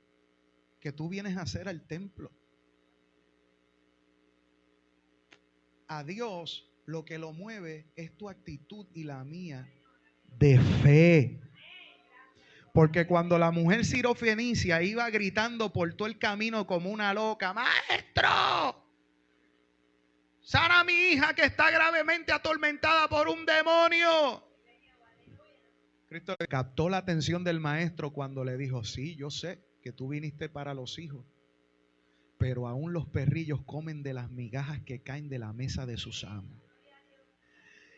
que tú vienes a hacer al templo. A Dios lo que lo mueve es tu actitud y la mía de fe. Porque cuando la mujer sirofenicia iba gritando por todo el camino como una loca: maestro, sana a mi hija que está gravemente atormentada por un demonio. Cristo le captó la atención del maestro cuando le dijo: sí, yo sé que tú viniste para los hijos, pero aún los perrillos comen de las migajas que caen de la mesa de sus amos.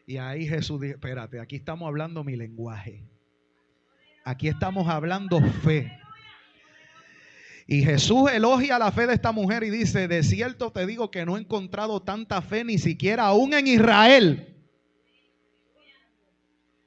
Y ahí Jesús dijo: espérate, aquí estamos hablando mi lenguaje. Aquí estamos hablando fe. Y Jesús elogia la fe de esta mujer y dice: de cierto te digo que no he encontrado tanta fe ni siquiera aún en Israel.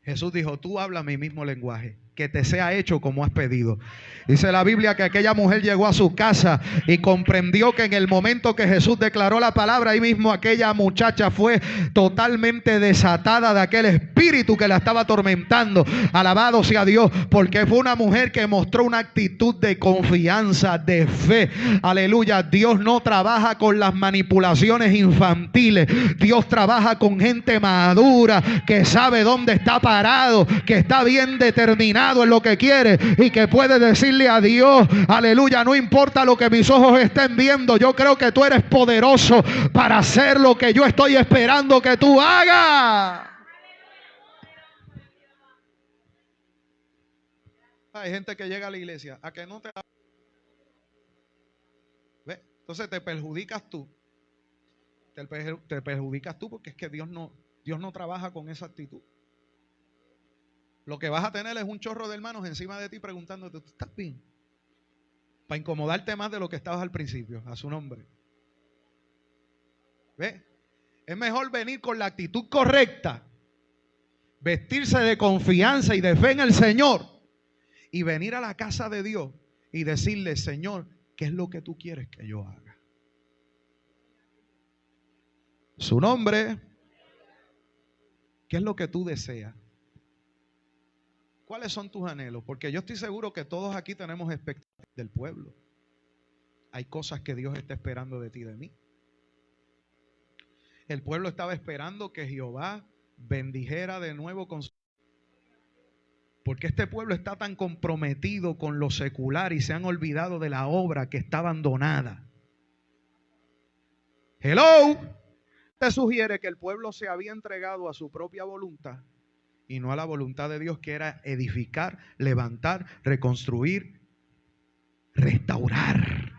Jesús dijo: tú hablas mi mismo lenguaje, que te sea hecho como has pedido. Dice la Biblia que aquella mujer llegó a su casa y comprendió que en el momento que Jesús declaró la palabra, ahí mismo aquella muchacha fue totalmente desatada de aquel espíritu que la estaba atormentando. Alabado sea Dios, porque fue una mujer que mostró una actitud de confianza, de fe. Aleluya. Dios no trabaja con las manipulaciones infantiles. Dios trabaja con gente madura que sabe dónde está parado, que está bien determinado en lo que quiere y que puede decirle a Dios: aleluya, no importa lo que mis ojos estén viendo, yo creo que tú eres poderoso para hacer lo que yo estoy esperando que tú hagas. Hay gente que llega a la iglesia a que no te... ¿Ve? Entonces te perjudicas tú. Te perjudicas tú porque es que Dios no trabaja con esa actitud. Lo que vas a tener es un chorro de hermanos encima de ti preguntándote: ¿tú estás bien? Para incomodarte más de lo que estabas al principio. A su nombre. ¿Ve? Es mejor venir con la actitud correcta, vestirse de confianza y de fe en el Señor y venir a la casa de Dios y decirle: Señor, ¿qué es lo que tú quieres que yo haga? Su nombre. ¿Qué es lo que tú deseas? ¿Cuáles son tus anhelos? Porque yo estoy seguro que todos aquí tenemos expectativas del pueblo. Hay cosas que Dios está esperando de ti y de mí. El pueblo estaba esperando que Jehová bendijera de nuevo con su... Porque este pueblo está tan comprometido con lo secular y se han olvidado de la obra que está abandonada. Hello. Te sugiere que el pueblo se había entregado a su propia voluntad y no a la voluntad de Dios, que era edificar, levantar, reconstruir, restaurar.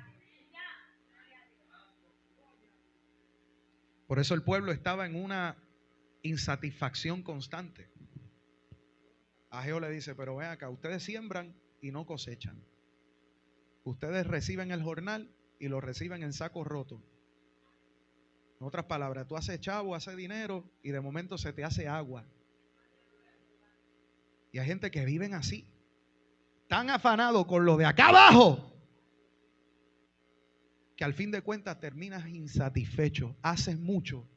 Por eso el pueblo estaba en una insatisfacción constante. Ageo le dice: pero ven acá, ustedes siembran y no cosechan. Ustedes reciben el jornal y lo reciben en sacos rotos. En otras palabras, tú haces chavo, haces dinero y de momento se te hace agua. Y hay gente que viven así, tan afanado con lo de acá abajo, que al fin de cuentas terminas insatisfecho. Haces mucho,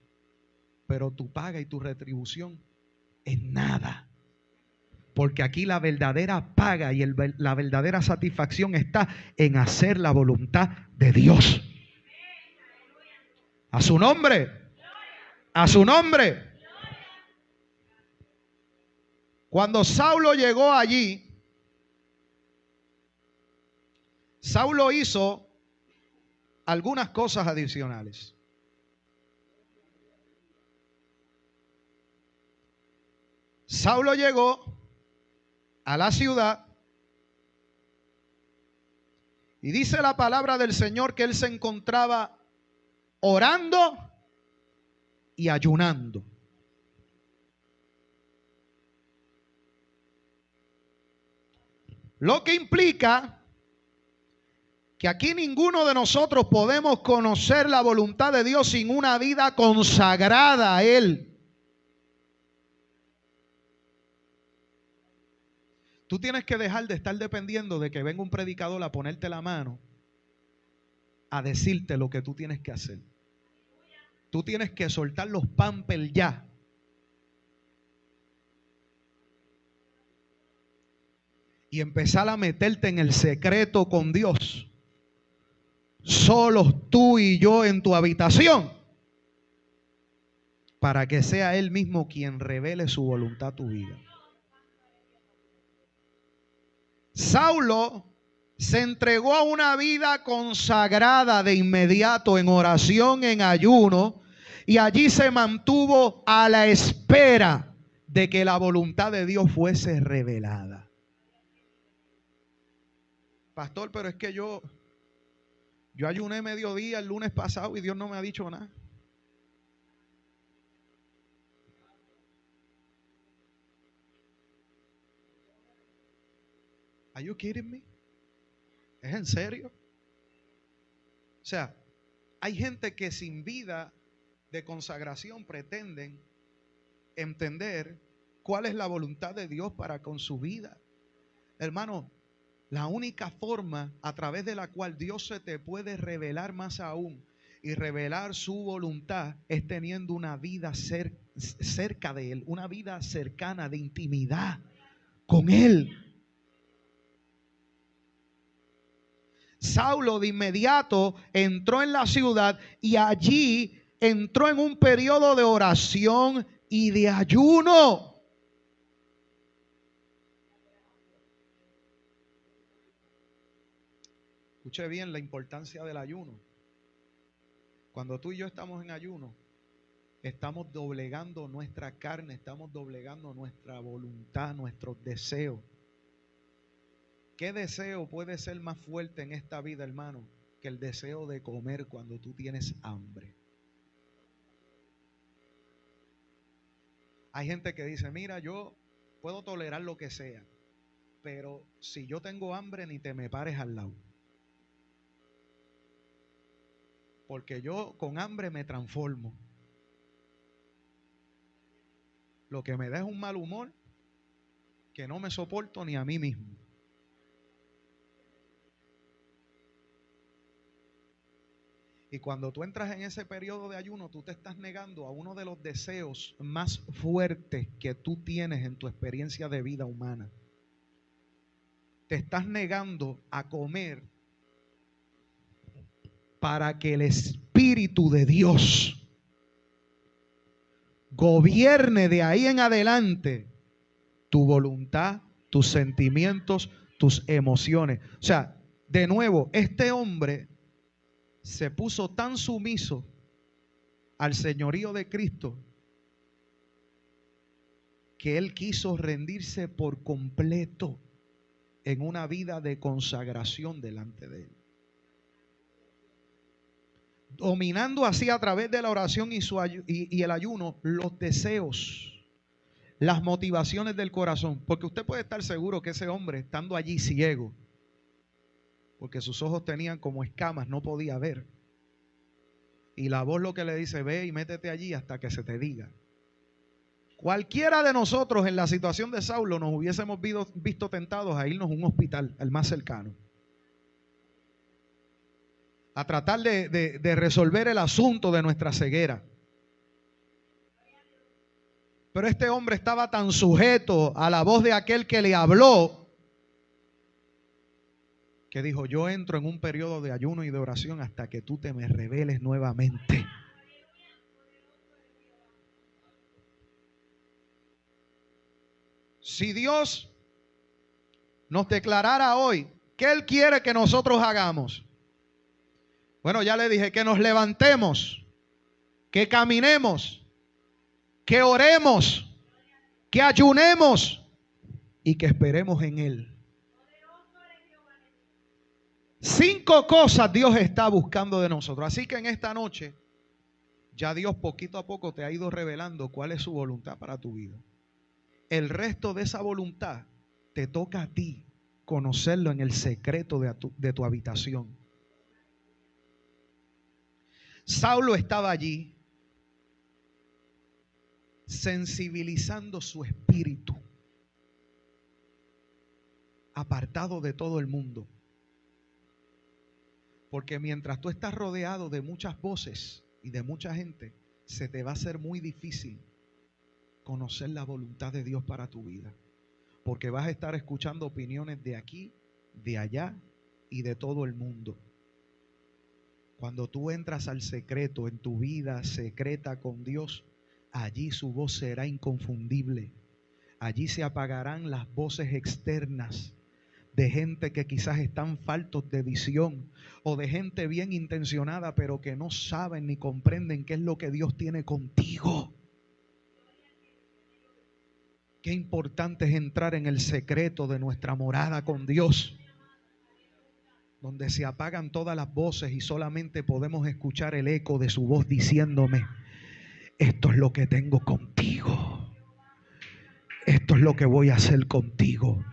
pero tu paga y tu retribución es nada. Porque aquí la verdadera paga y la verdadera satisfacción está en hacer la voluntad de Dios. A su nombre. A su nombre. Cuando Saulo llegó allí, Saulo hizo algunas cosas adicionales. Saulo llegó a la ciudad y dice la palabra del Señor que él se encontraba orando y ayunando. Lo que implica que aquí ninguno de nosotros podemos conocer la voluntad de Dios sin una vida consagrada a Él. Tú tienes que dejar de estar dependiendo de que venga un predicador a ponerte la mano, a decirte lo que tú tienes que hacer. Tú tienes que soltar los pampers ya. Y empezar a meterte en el secreto con Dios. Solos tú y yo en tu habitación. Para que sea Él mismo quien revele su voluntad a tu vida. Saulo se entregó a una vida consagrada de inmediato en oración, en ayuno, y allí se mantuvo a la espera de que la voluntad de Dios fuese revelada. Pastor, pero es que yo ayuné mediodía el lunes pasado y Dios no me ha dicho nada. Are you kidding me? ¿Es en serio? O sea, hay gente que sin vida de consagración pretenden entender cuál es la voluntad de Dios para con su vida. Hermano, la única forma a través de la cual Dios se te puede revelar más aún y revelar su voluntad es teniendo una vida cerca de Él, una vida cercana de intimidad con Él. Saulo de inmediato entró en la ciudad y allí entró en un periodo de oración y de ayuno. Escuche bien la importancia del ayuno. Cuando tú y yo estamos en ayuno, estamos doblegando nuestra carne, estamos doblegando nuestra voluntad, nuestros deseos. ¿Qué deseo puede ser más fuerte en esta vida, hermano, que el deseo de comer cuando tú tienes hambre? Hay gente que dice, mira, yo puedo tolerar lo que sea, pero si yo tengo hambre, ni te me pares al lado. Porque yo con hambre me transformo. Lo que me da es un mal humor que no me soporto ni a mí mismo. Y cuando tú entras en ese periodo de ayuno, tú te estás negando a uno de los deseos más fuertes que tú tienes en tu experiencia de vida humana. Te estás negando a comer para que el Espíritu de Dios gobierne de ahí en adelante tu voluntad, tus sentimientos, tus emociones. O sea, de nuevo, este hombre se puso tan sumiso al señorío de Cristo que él quiso rendirse por completo en una vida de consagración delante de él. Dominando así a través de la oración y el ayuno los deseos, las motivaciones del corazón. Porque usted puede estar seguro que ese hombre, estando allí ciego, porque sus ojos tenían como escamas, no podía ver. Y la voz lo que le dice, ve y métete allí hasta que se te diga. Cualquiera de nosotros en la situación de Saulo nos hubiésemos visto tentados a irnos a un hospital, al más cercano, a tratar de resolver el asunto de nuestra ceguera. Pero este hombre estaba tan sujeto a la voz de aquel que le habló, que dijo: yo entro en un periodo de ayuno y de oración hasta que tú te me reveles nuevamente. Si Dios nos declarara hoy ¿qué Él quiere que nosotros hagamos? Bueno, ya le dije que nos levantemos, que caminemos, que oremos, que ayunemos y que esperemos en Él. 5 cosas Dios está buscando de nosotros. Así que en esta noche ya Dios poquito a poco te ha ido revelando cuál es su voluntad para tu vida. El resto de esa voluntad te toca a ti conocerlo en el secreto de tu habitación. Saulo estaba allí sensibilizando su espíritu, apartado de todo el mundo. Porque mientras tú estás rodeado de muchas voces y de mucha gente, se te va a hacer muy difícil conocer la voluntad de Dios para tu vida. Porque vas a estar escuchando opiniones de aquí, de allá y de todo el mundo. Cuando tú entras al secreto, en tu vida secreta con Dios, allí su voz será inconfundible. Allí se apagarán las voces externas de gente que quizás están faltos de visión, o de gente bien intencionada pero que no saben ni comprenden qué es lo que Dios tiene contigo. Qué importante es entrar en el secreto de nuestra morada con Dios, donde se apagan todas las voces y solamente podemos escuchar el eco de su voz diciéndome: esto es lo que tengo contigo, esto es lo que voy a hacer contigo,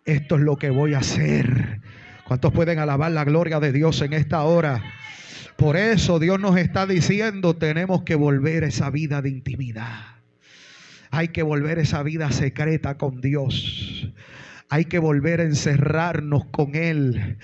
esto es lo que voy a hacer. ¿Cuántos pueden alabar la gloria de Dios en esta hora? Por eso Dios nos está diciendo: tenemos que volver a esa vida de intimidad. Hay que volver a esa vida secreta con Dios. Hay que volver a encerrarnos con Él.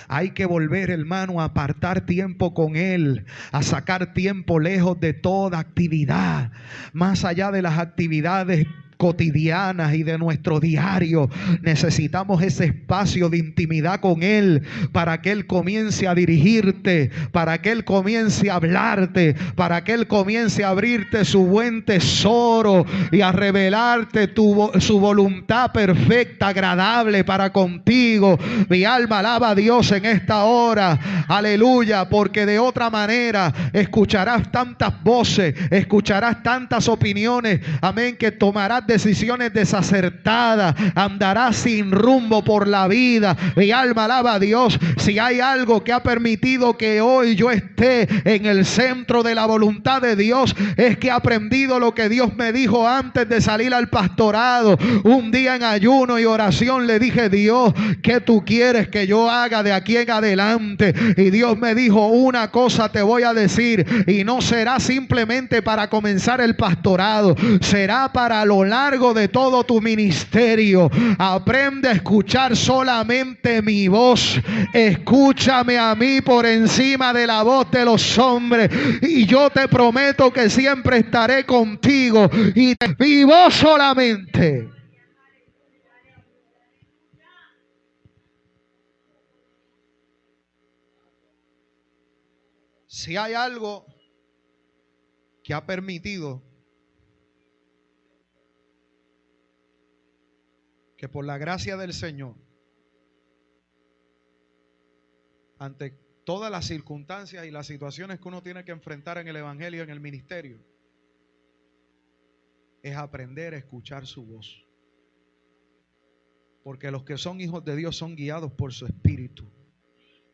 Hay que volver, hermano, a apartar tiempo con Él, a sacar tiempo lejos de toda actividad, más allá de las actividades cotidianas y de nuestro diario. Necesitamos ese espacio de intimidad con Él, para que Él comience a dirigirte, para que Él comience a hablarte, para que Él comience a abrirte su buen tesoro y a revelarte su voluntad perfecta, agradable para contigo. Mi alma alaba a Dios en esta hora, aleluya, porque de otra manera escucharás tantas voces, escucharás tantas opiniones, amén, que tomarás decisiones desacertadas, andarás sin rumbo por la vida. Mi alma alaba a Dios. Si hay algo que ha permitido que hoy yo esté en el centro de la voluntad de Dios, es que he aprendido lo que Dios me dijo antes de salir al pastorado. Un día en ayuno y oración le dije: Dios, ¿qué tú quieres que yo haga de aquí en adelante? Y Dios me dijo: una cosa te voy a decir, y no será simplemente para comenzar el pastorado, será para lo largo de todo tu ministerio. Aprende a escuchar solamente mi voz. Escúchame a mí por encima de la voz de los hombres, y yo te prometo que siempre estaré contigo, y mi voz solamente. Si hay algo que ha permitido que por la gracia del Señor, ante todas las circunstancias y las situaciones que uno tiene que enfrentar en el evangelio, en el ministerio, es aprender a escuchar su voz. Porque los que son hijos de Dios son guiados por su Espíritu.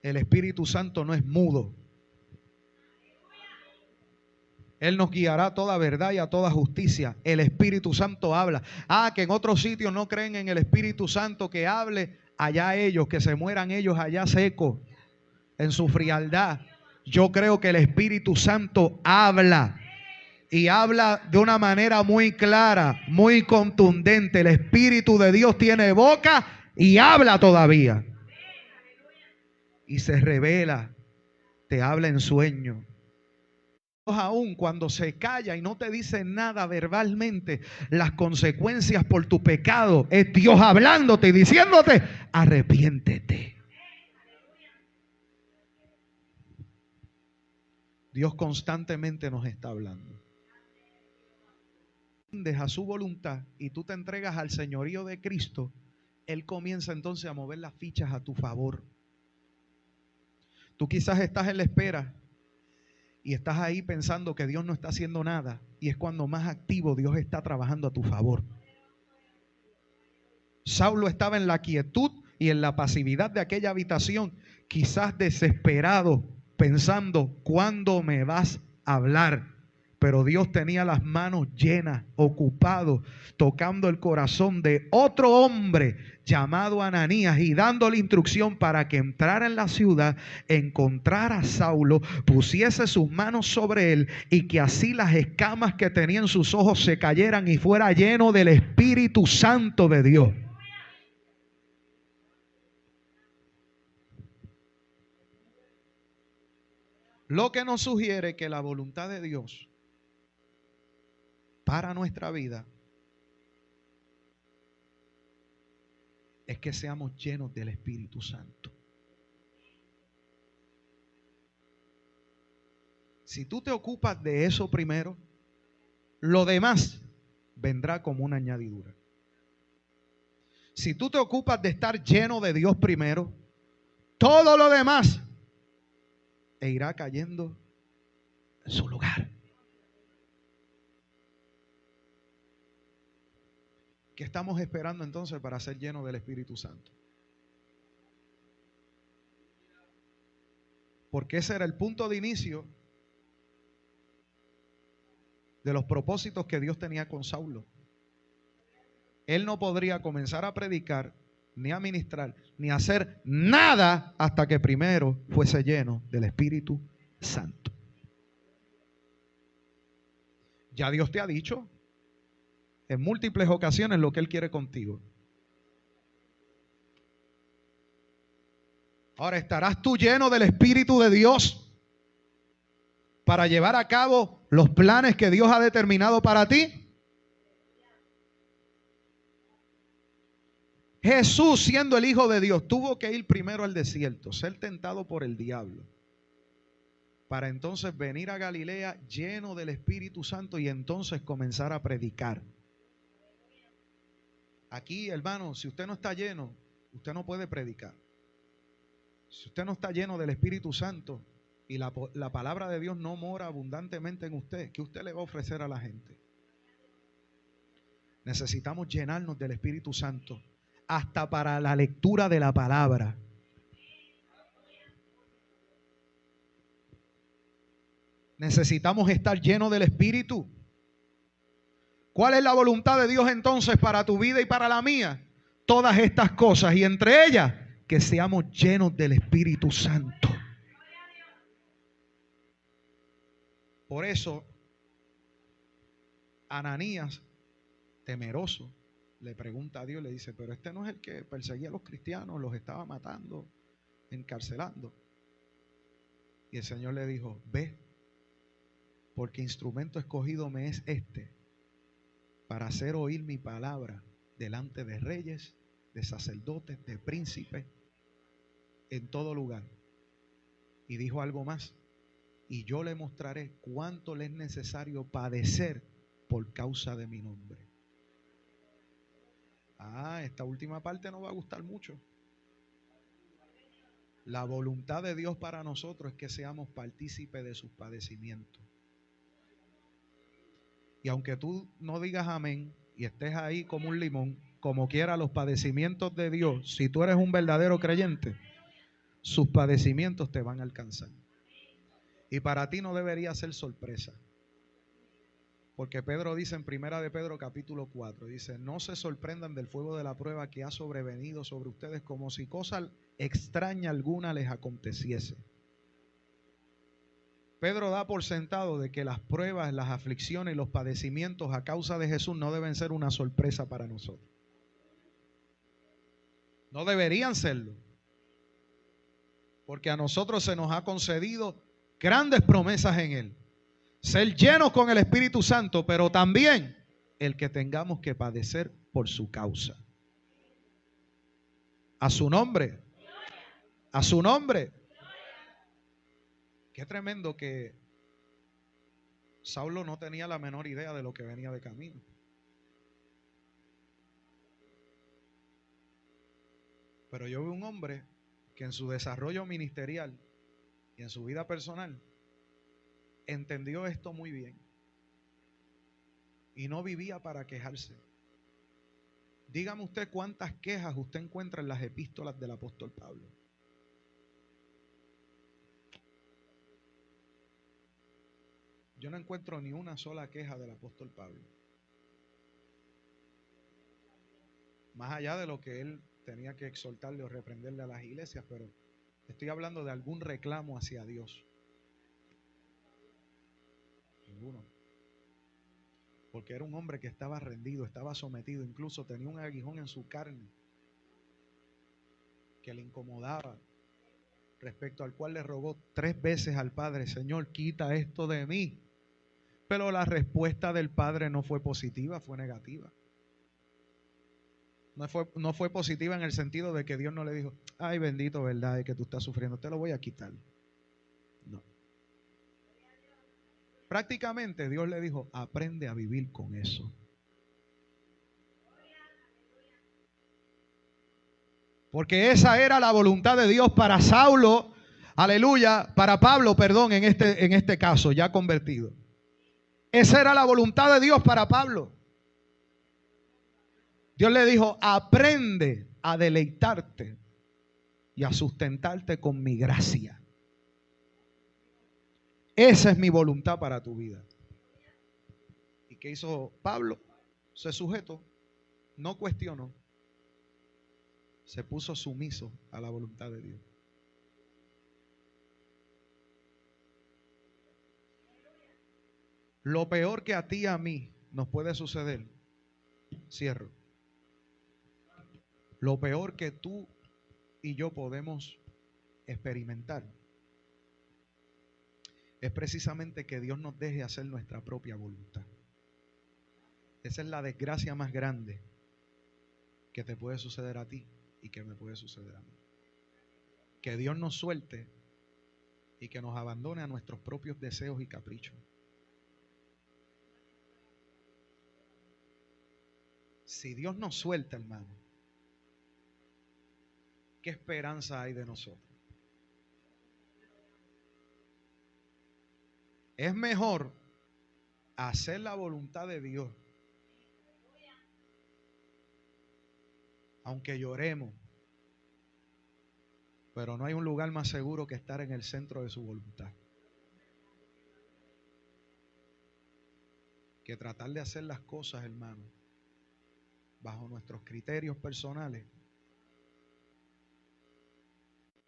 El Espíritu Santo no es mudo. Él nos guiará a toda verdad y a toda justicia. El Espíritu Santo habla. Que en otros sitios no creen en el Espíritu Santo que hable. Allá ellos, que se mueran ellos allá secos, en su frialdad. Yo creo que el Espíritu Santo habla. Y habla de una manera muy clara, muy contundente. El Espíritu de Dios tiene boca y habla todavía. Y se revela, te habla en sueño. Aún cuando se calla y no te dice nada verbalmente, las consecuencias por tu pecado es Dios hablándote y diciéndote, arrepiéntete. Dios constantemente nos está hablando. Deja su voluntad y tú te entregas al señorío de Cristo, Él comienza entonces a mover las fichas a tu favor. Tú quizás estás en la espera y estás ahí pensando que Dios no está haciendo nada, y es cuando más activo Dios está trabajando a tu favor. Saulo estaba en la quietud y en la pasividad de aquella habitación, quizás desesperado, pensando, ¿cuándo me vas a hablar? Pero Dios tenía las manos llenas, ocupado, tocando el corazón de otro hombre llamado Ananías y dándole instrucción para que entrara en la ciudad, encontrara a Saulo, pusiese sus manos sobre él y que así las escamas que tenía en sus ojos se cayeran y fuera lleno del Espíritu Santo de Dios. Lo que nos sugiere que la voluntad de Dios para nuestra vida es que seamos llenos del Espíritu Santo. Si tú te ocupas de eso primero, lo demás vendrá como una añadidura. Si tú te ocupas de estar lleno de Dios primero, todo lo demás irá cayendo en su lugar. ¿Qué estamos esperando entonces para ser llenos del Espíritu Santo? Porque ese era el punto de inicio de los propósitos que Dios tenía con Saulo. Él no podría comenzar a predicar, ni a ministrar, ni a hacer nada hasta que primero fuese lleno del Espíritu Santo. Ya Dios te ha dicho en múltiples ocasiones lo que Él quiere contigo. Ahora, ¿estarás tú lleno del Espíritu de Dios para llevar a cabo los planes que Dios ha determinado para ti? Jesús, siendo el Hijo de Dios, tuvo que ir primero al desierto, ser tentado por el diablo, para entonces venir a Galilea lleno del Espíritu Santo y entonces comenzar a predicar. Aquí, hermano, si usted no está lleno, usted no puede predicar. Si usted no está lleno del Espíritu Santo y la palabra de Dios no mora abundantemente en usted, ¿qué usted le va a ofrecer a la gente? Necesitamos llenarnos del Espíritu Santo, hasta para la lectura de la palabra. Necesitamos estar llenos del Espíritu. ¿Cuál es la voluntad de Dios entonces para tu vida y para la mía? Todas estas cosas, y entre ellas, que seamos llenos del Espíritu Santo. Por eso, Ananías, temeroso, le pregunta a Dios, le dice, pero este no es el que perseguía a los cristianos, los estaba matando, encarcelando. Y el Señor le dijo, ve, porque instrumento escogido me es este, para hacer oír mi palabra delante de reyes, de sacerdotes, de príncipes, en todo lugar. Y dijo algo más, y yo le mostraré cuánto le es necesario padecer por causa de mi nombre. Esta última parte no va a gustar mucho. La voluntad de Dios para nosotros es que seamos partícipes de sus padecimientos. Y aunque tú no digas amén y estés ahí como un limón, como quiera los padecimientos de Dios, si tú eres un verdadero creyente, sus padecimientos te van a alcanzar. Y para ti no debería ser sorpresa. Porque Pedro dice en 1 de Pedro capítulo 4, dice, no se sorprendan del fuego de la prueba que ha sobrevenido sobre ustedes como si cosa extraña alguna les aconteciese. Pedro da por sentado de que las pruebas, las aflicciones y los padecimientos a causa de Jesús no deben ser una sorpresa para nosotros. No deberían serlo. Porque a nosotros se nos ha concedido grandes promesas en Él. Ser llenos con el Espíritu Santo, pero también el que tengamos que padecer por su causa. A su nombre. A su nombre. Qué tremendo que Saulo no tenía la menor idea de lo que venía de camino. Pero yo veo un hombre que en su desarrollo ministerial y en su vida personal entendió esto muy bien y no vivía para quejarse. Dígame usted cuántas quejas usted encuentra en las epístolas del apóstol Pablo. Yo no encuentro ni una sola queja del apóstol Pablo. Más allá de lo que él tenía que exhortarle o reprenderle a las iglesias, pero estoy hablando de algún reclamo hacia Dios. Ninguno. Porque era un hombre que estaba rendido, estaba sometido, incluso tenía un aguijón en su carne que le incomodaba, respecto al cual le rogó 3 veces al Padre: Señor, quita esto de mí. Pero la respuesta del Padre no fue positiva, fue negativa. No fue positiva en el sentido de que Dios no le dijo: ay, bendito, verdad, es que tú estás sufriendo, te lo voy a quitar. No. Prácticamente Dios le dijo: aprende a vivir con eso. Porque esa era la voluntad de Dios para Saulo, aleluya, para Pablo, perdón, en este caso, ya convertido. Esa era la voluntad de Dios para Pablo. Dios le dijo: aprende a deleitarte y a sustentarte con mi gracia. Esa es mi voluntad para tu vida. ¿Y qué hizo Pablo? Se sujetó, no cuestionó, se puso sumiso a la voluntad de Dios. Lo peor que a ti y a mí nos puede suceder, cierro, lo peor que tú y yo podemos experimentar es precisamente que Dios nos deje hacer nuestra propia voluntad. Esa es la desgracia más grande que te puede suceder a ti y que me puede suceder a mí. Que Dios nos suelte y que nos abandone a nuestros propios deseos y caprichos. Si Dios nos suelta, hermano, ¿qué esperanza hay de nosotros? Es mejor hacer la voluntad de Dios, aunque lloremos, pero no hay un lugar más seguro que estar en el centro de su voluntad, que tratar de hacer las cosas, hermano, bajo nuestros criterios personales.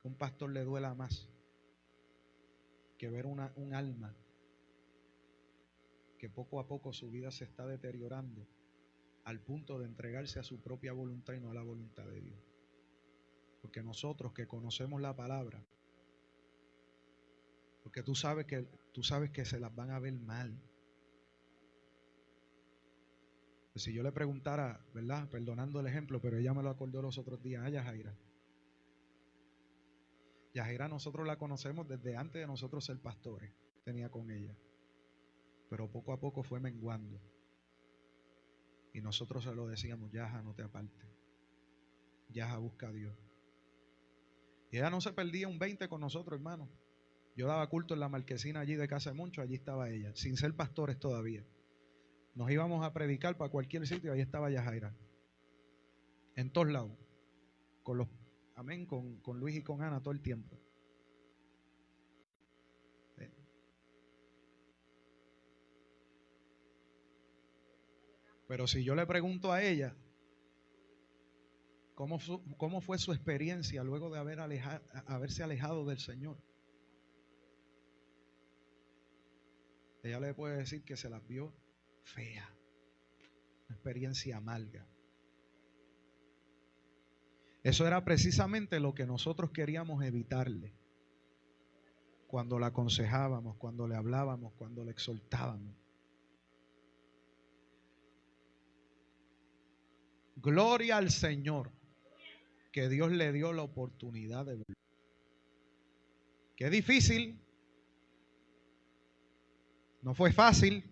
Que un pastor le duela más que ver un alma que poco a poco su vida se está deteriorando al punto de entregarse a su propia voluntad y no a la voluntad de Dios. Porque nosotros que conocemos la palabra, porque tú sabes que se las van a ver mal. Pues si yo le preguntara, ¿verdad? Perdonando el ejemplo, pero ella me lo acordó los otros días, a Yajaira. Yajaira nosotros la conocemos desde antes de nosotros ser pastores, tenía con ella. Pero poco a poco fue menguando. Y nosotros se lo decíamos: Yaja, no te apartes. Yaja, busca a Dios. Y ella no se perdía un 20 con nosotros, hermano. Yo daba culto en la marquesina allí de Casa de Moncho, allí estaba ella, sin ser pastores todavía. Nos íbamos a predicar para cualquier sitio, ahí estaba Yajaira. En todos lados. Con los, amén, con Luis y con Ana todo el tiempo. Pero si yo le pregunto a ella, ¿cómo fue su experiencia luego de haberse alejado del Señor? ella le puede decir que se las vio fea, una experiencia amarga. Eso era precisamente lo que nosotros queríamos evitarle cuando la aconsejábamos, cuando le hablábamos, cuando le exhortábamos. Gloria al Señor, que Dios le dio la oportunidad de verlo. Qué difícil, no fue fácil.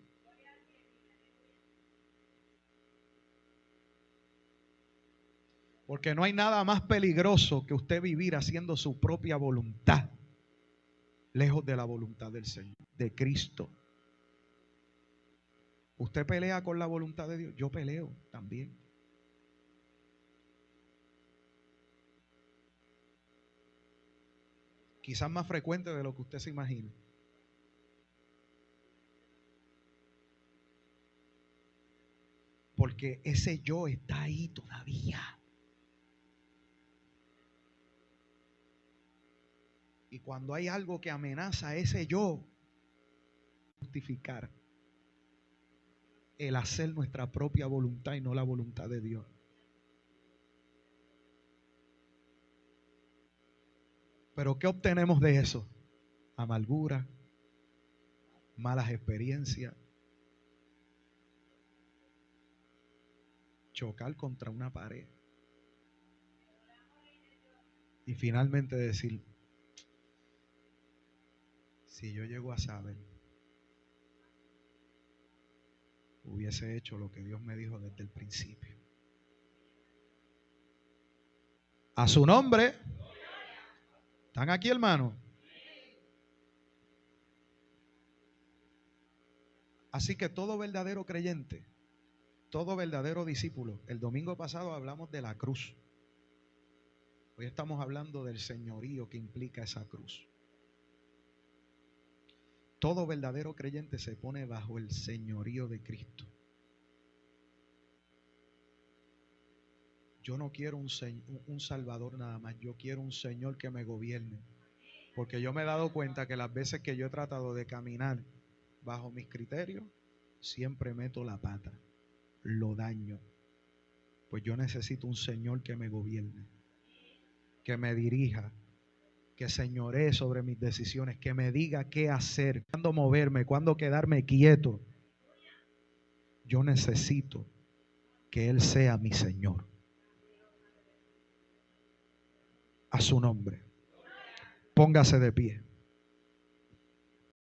Porque no hay nada más peligroso que usted vivir haciendo su propia voluntad, lejos de la voluntad del Señor, de Cristo. Usted pelea con la voluntad de Dios, yo peleo también. Quizás más frecuente de lo que usted se imagina. Porque ese yo está ahí todavía. Y cuando hay algo que amenaza a ese yo, justificar el hacer nuestra propia voluntad y no la voluntad de Dios. Pero ¿qué obtenemos de eso? Amargura, malas experiencias, chocar contra una pared y finalmente decir, si yo llego a saber, hubiese hecho lo que Dios me dijo desde el principio. A su nombre. ¿Están aquí, hermanos? Así que todo verdadero creyente, todo verdadero discípulo, el domingo pasado hablamos de la cruz. Hoy estamos hablando del señorío que implica esa cruz. Todo verdadero creyente se pone bajo el señorío de Cristo. Yo no quiero un Salvador nada más, yo quiero un Señor que me gobierne. Porque yo me he dado cuenta que las veces que yo he tratado de caminar bajo mis criterios, siempre meto la pata, lo daño. Pues yo necesito un Señor que me gobierne, que me dirija, que señoree sobre mis decisiones, que me diga qué hacer, cuándo moverme, cuándo quedarme quieto. Yo necesito que Él sea mi Señor. A su nombre. Póngase de pie.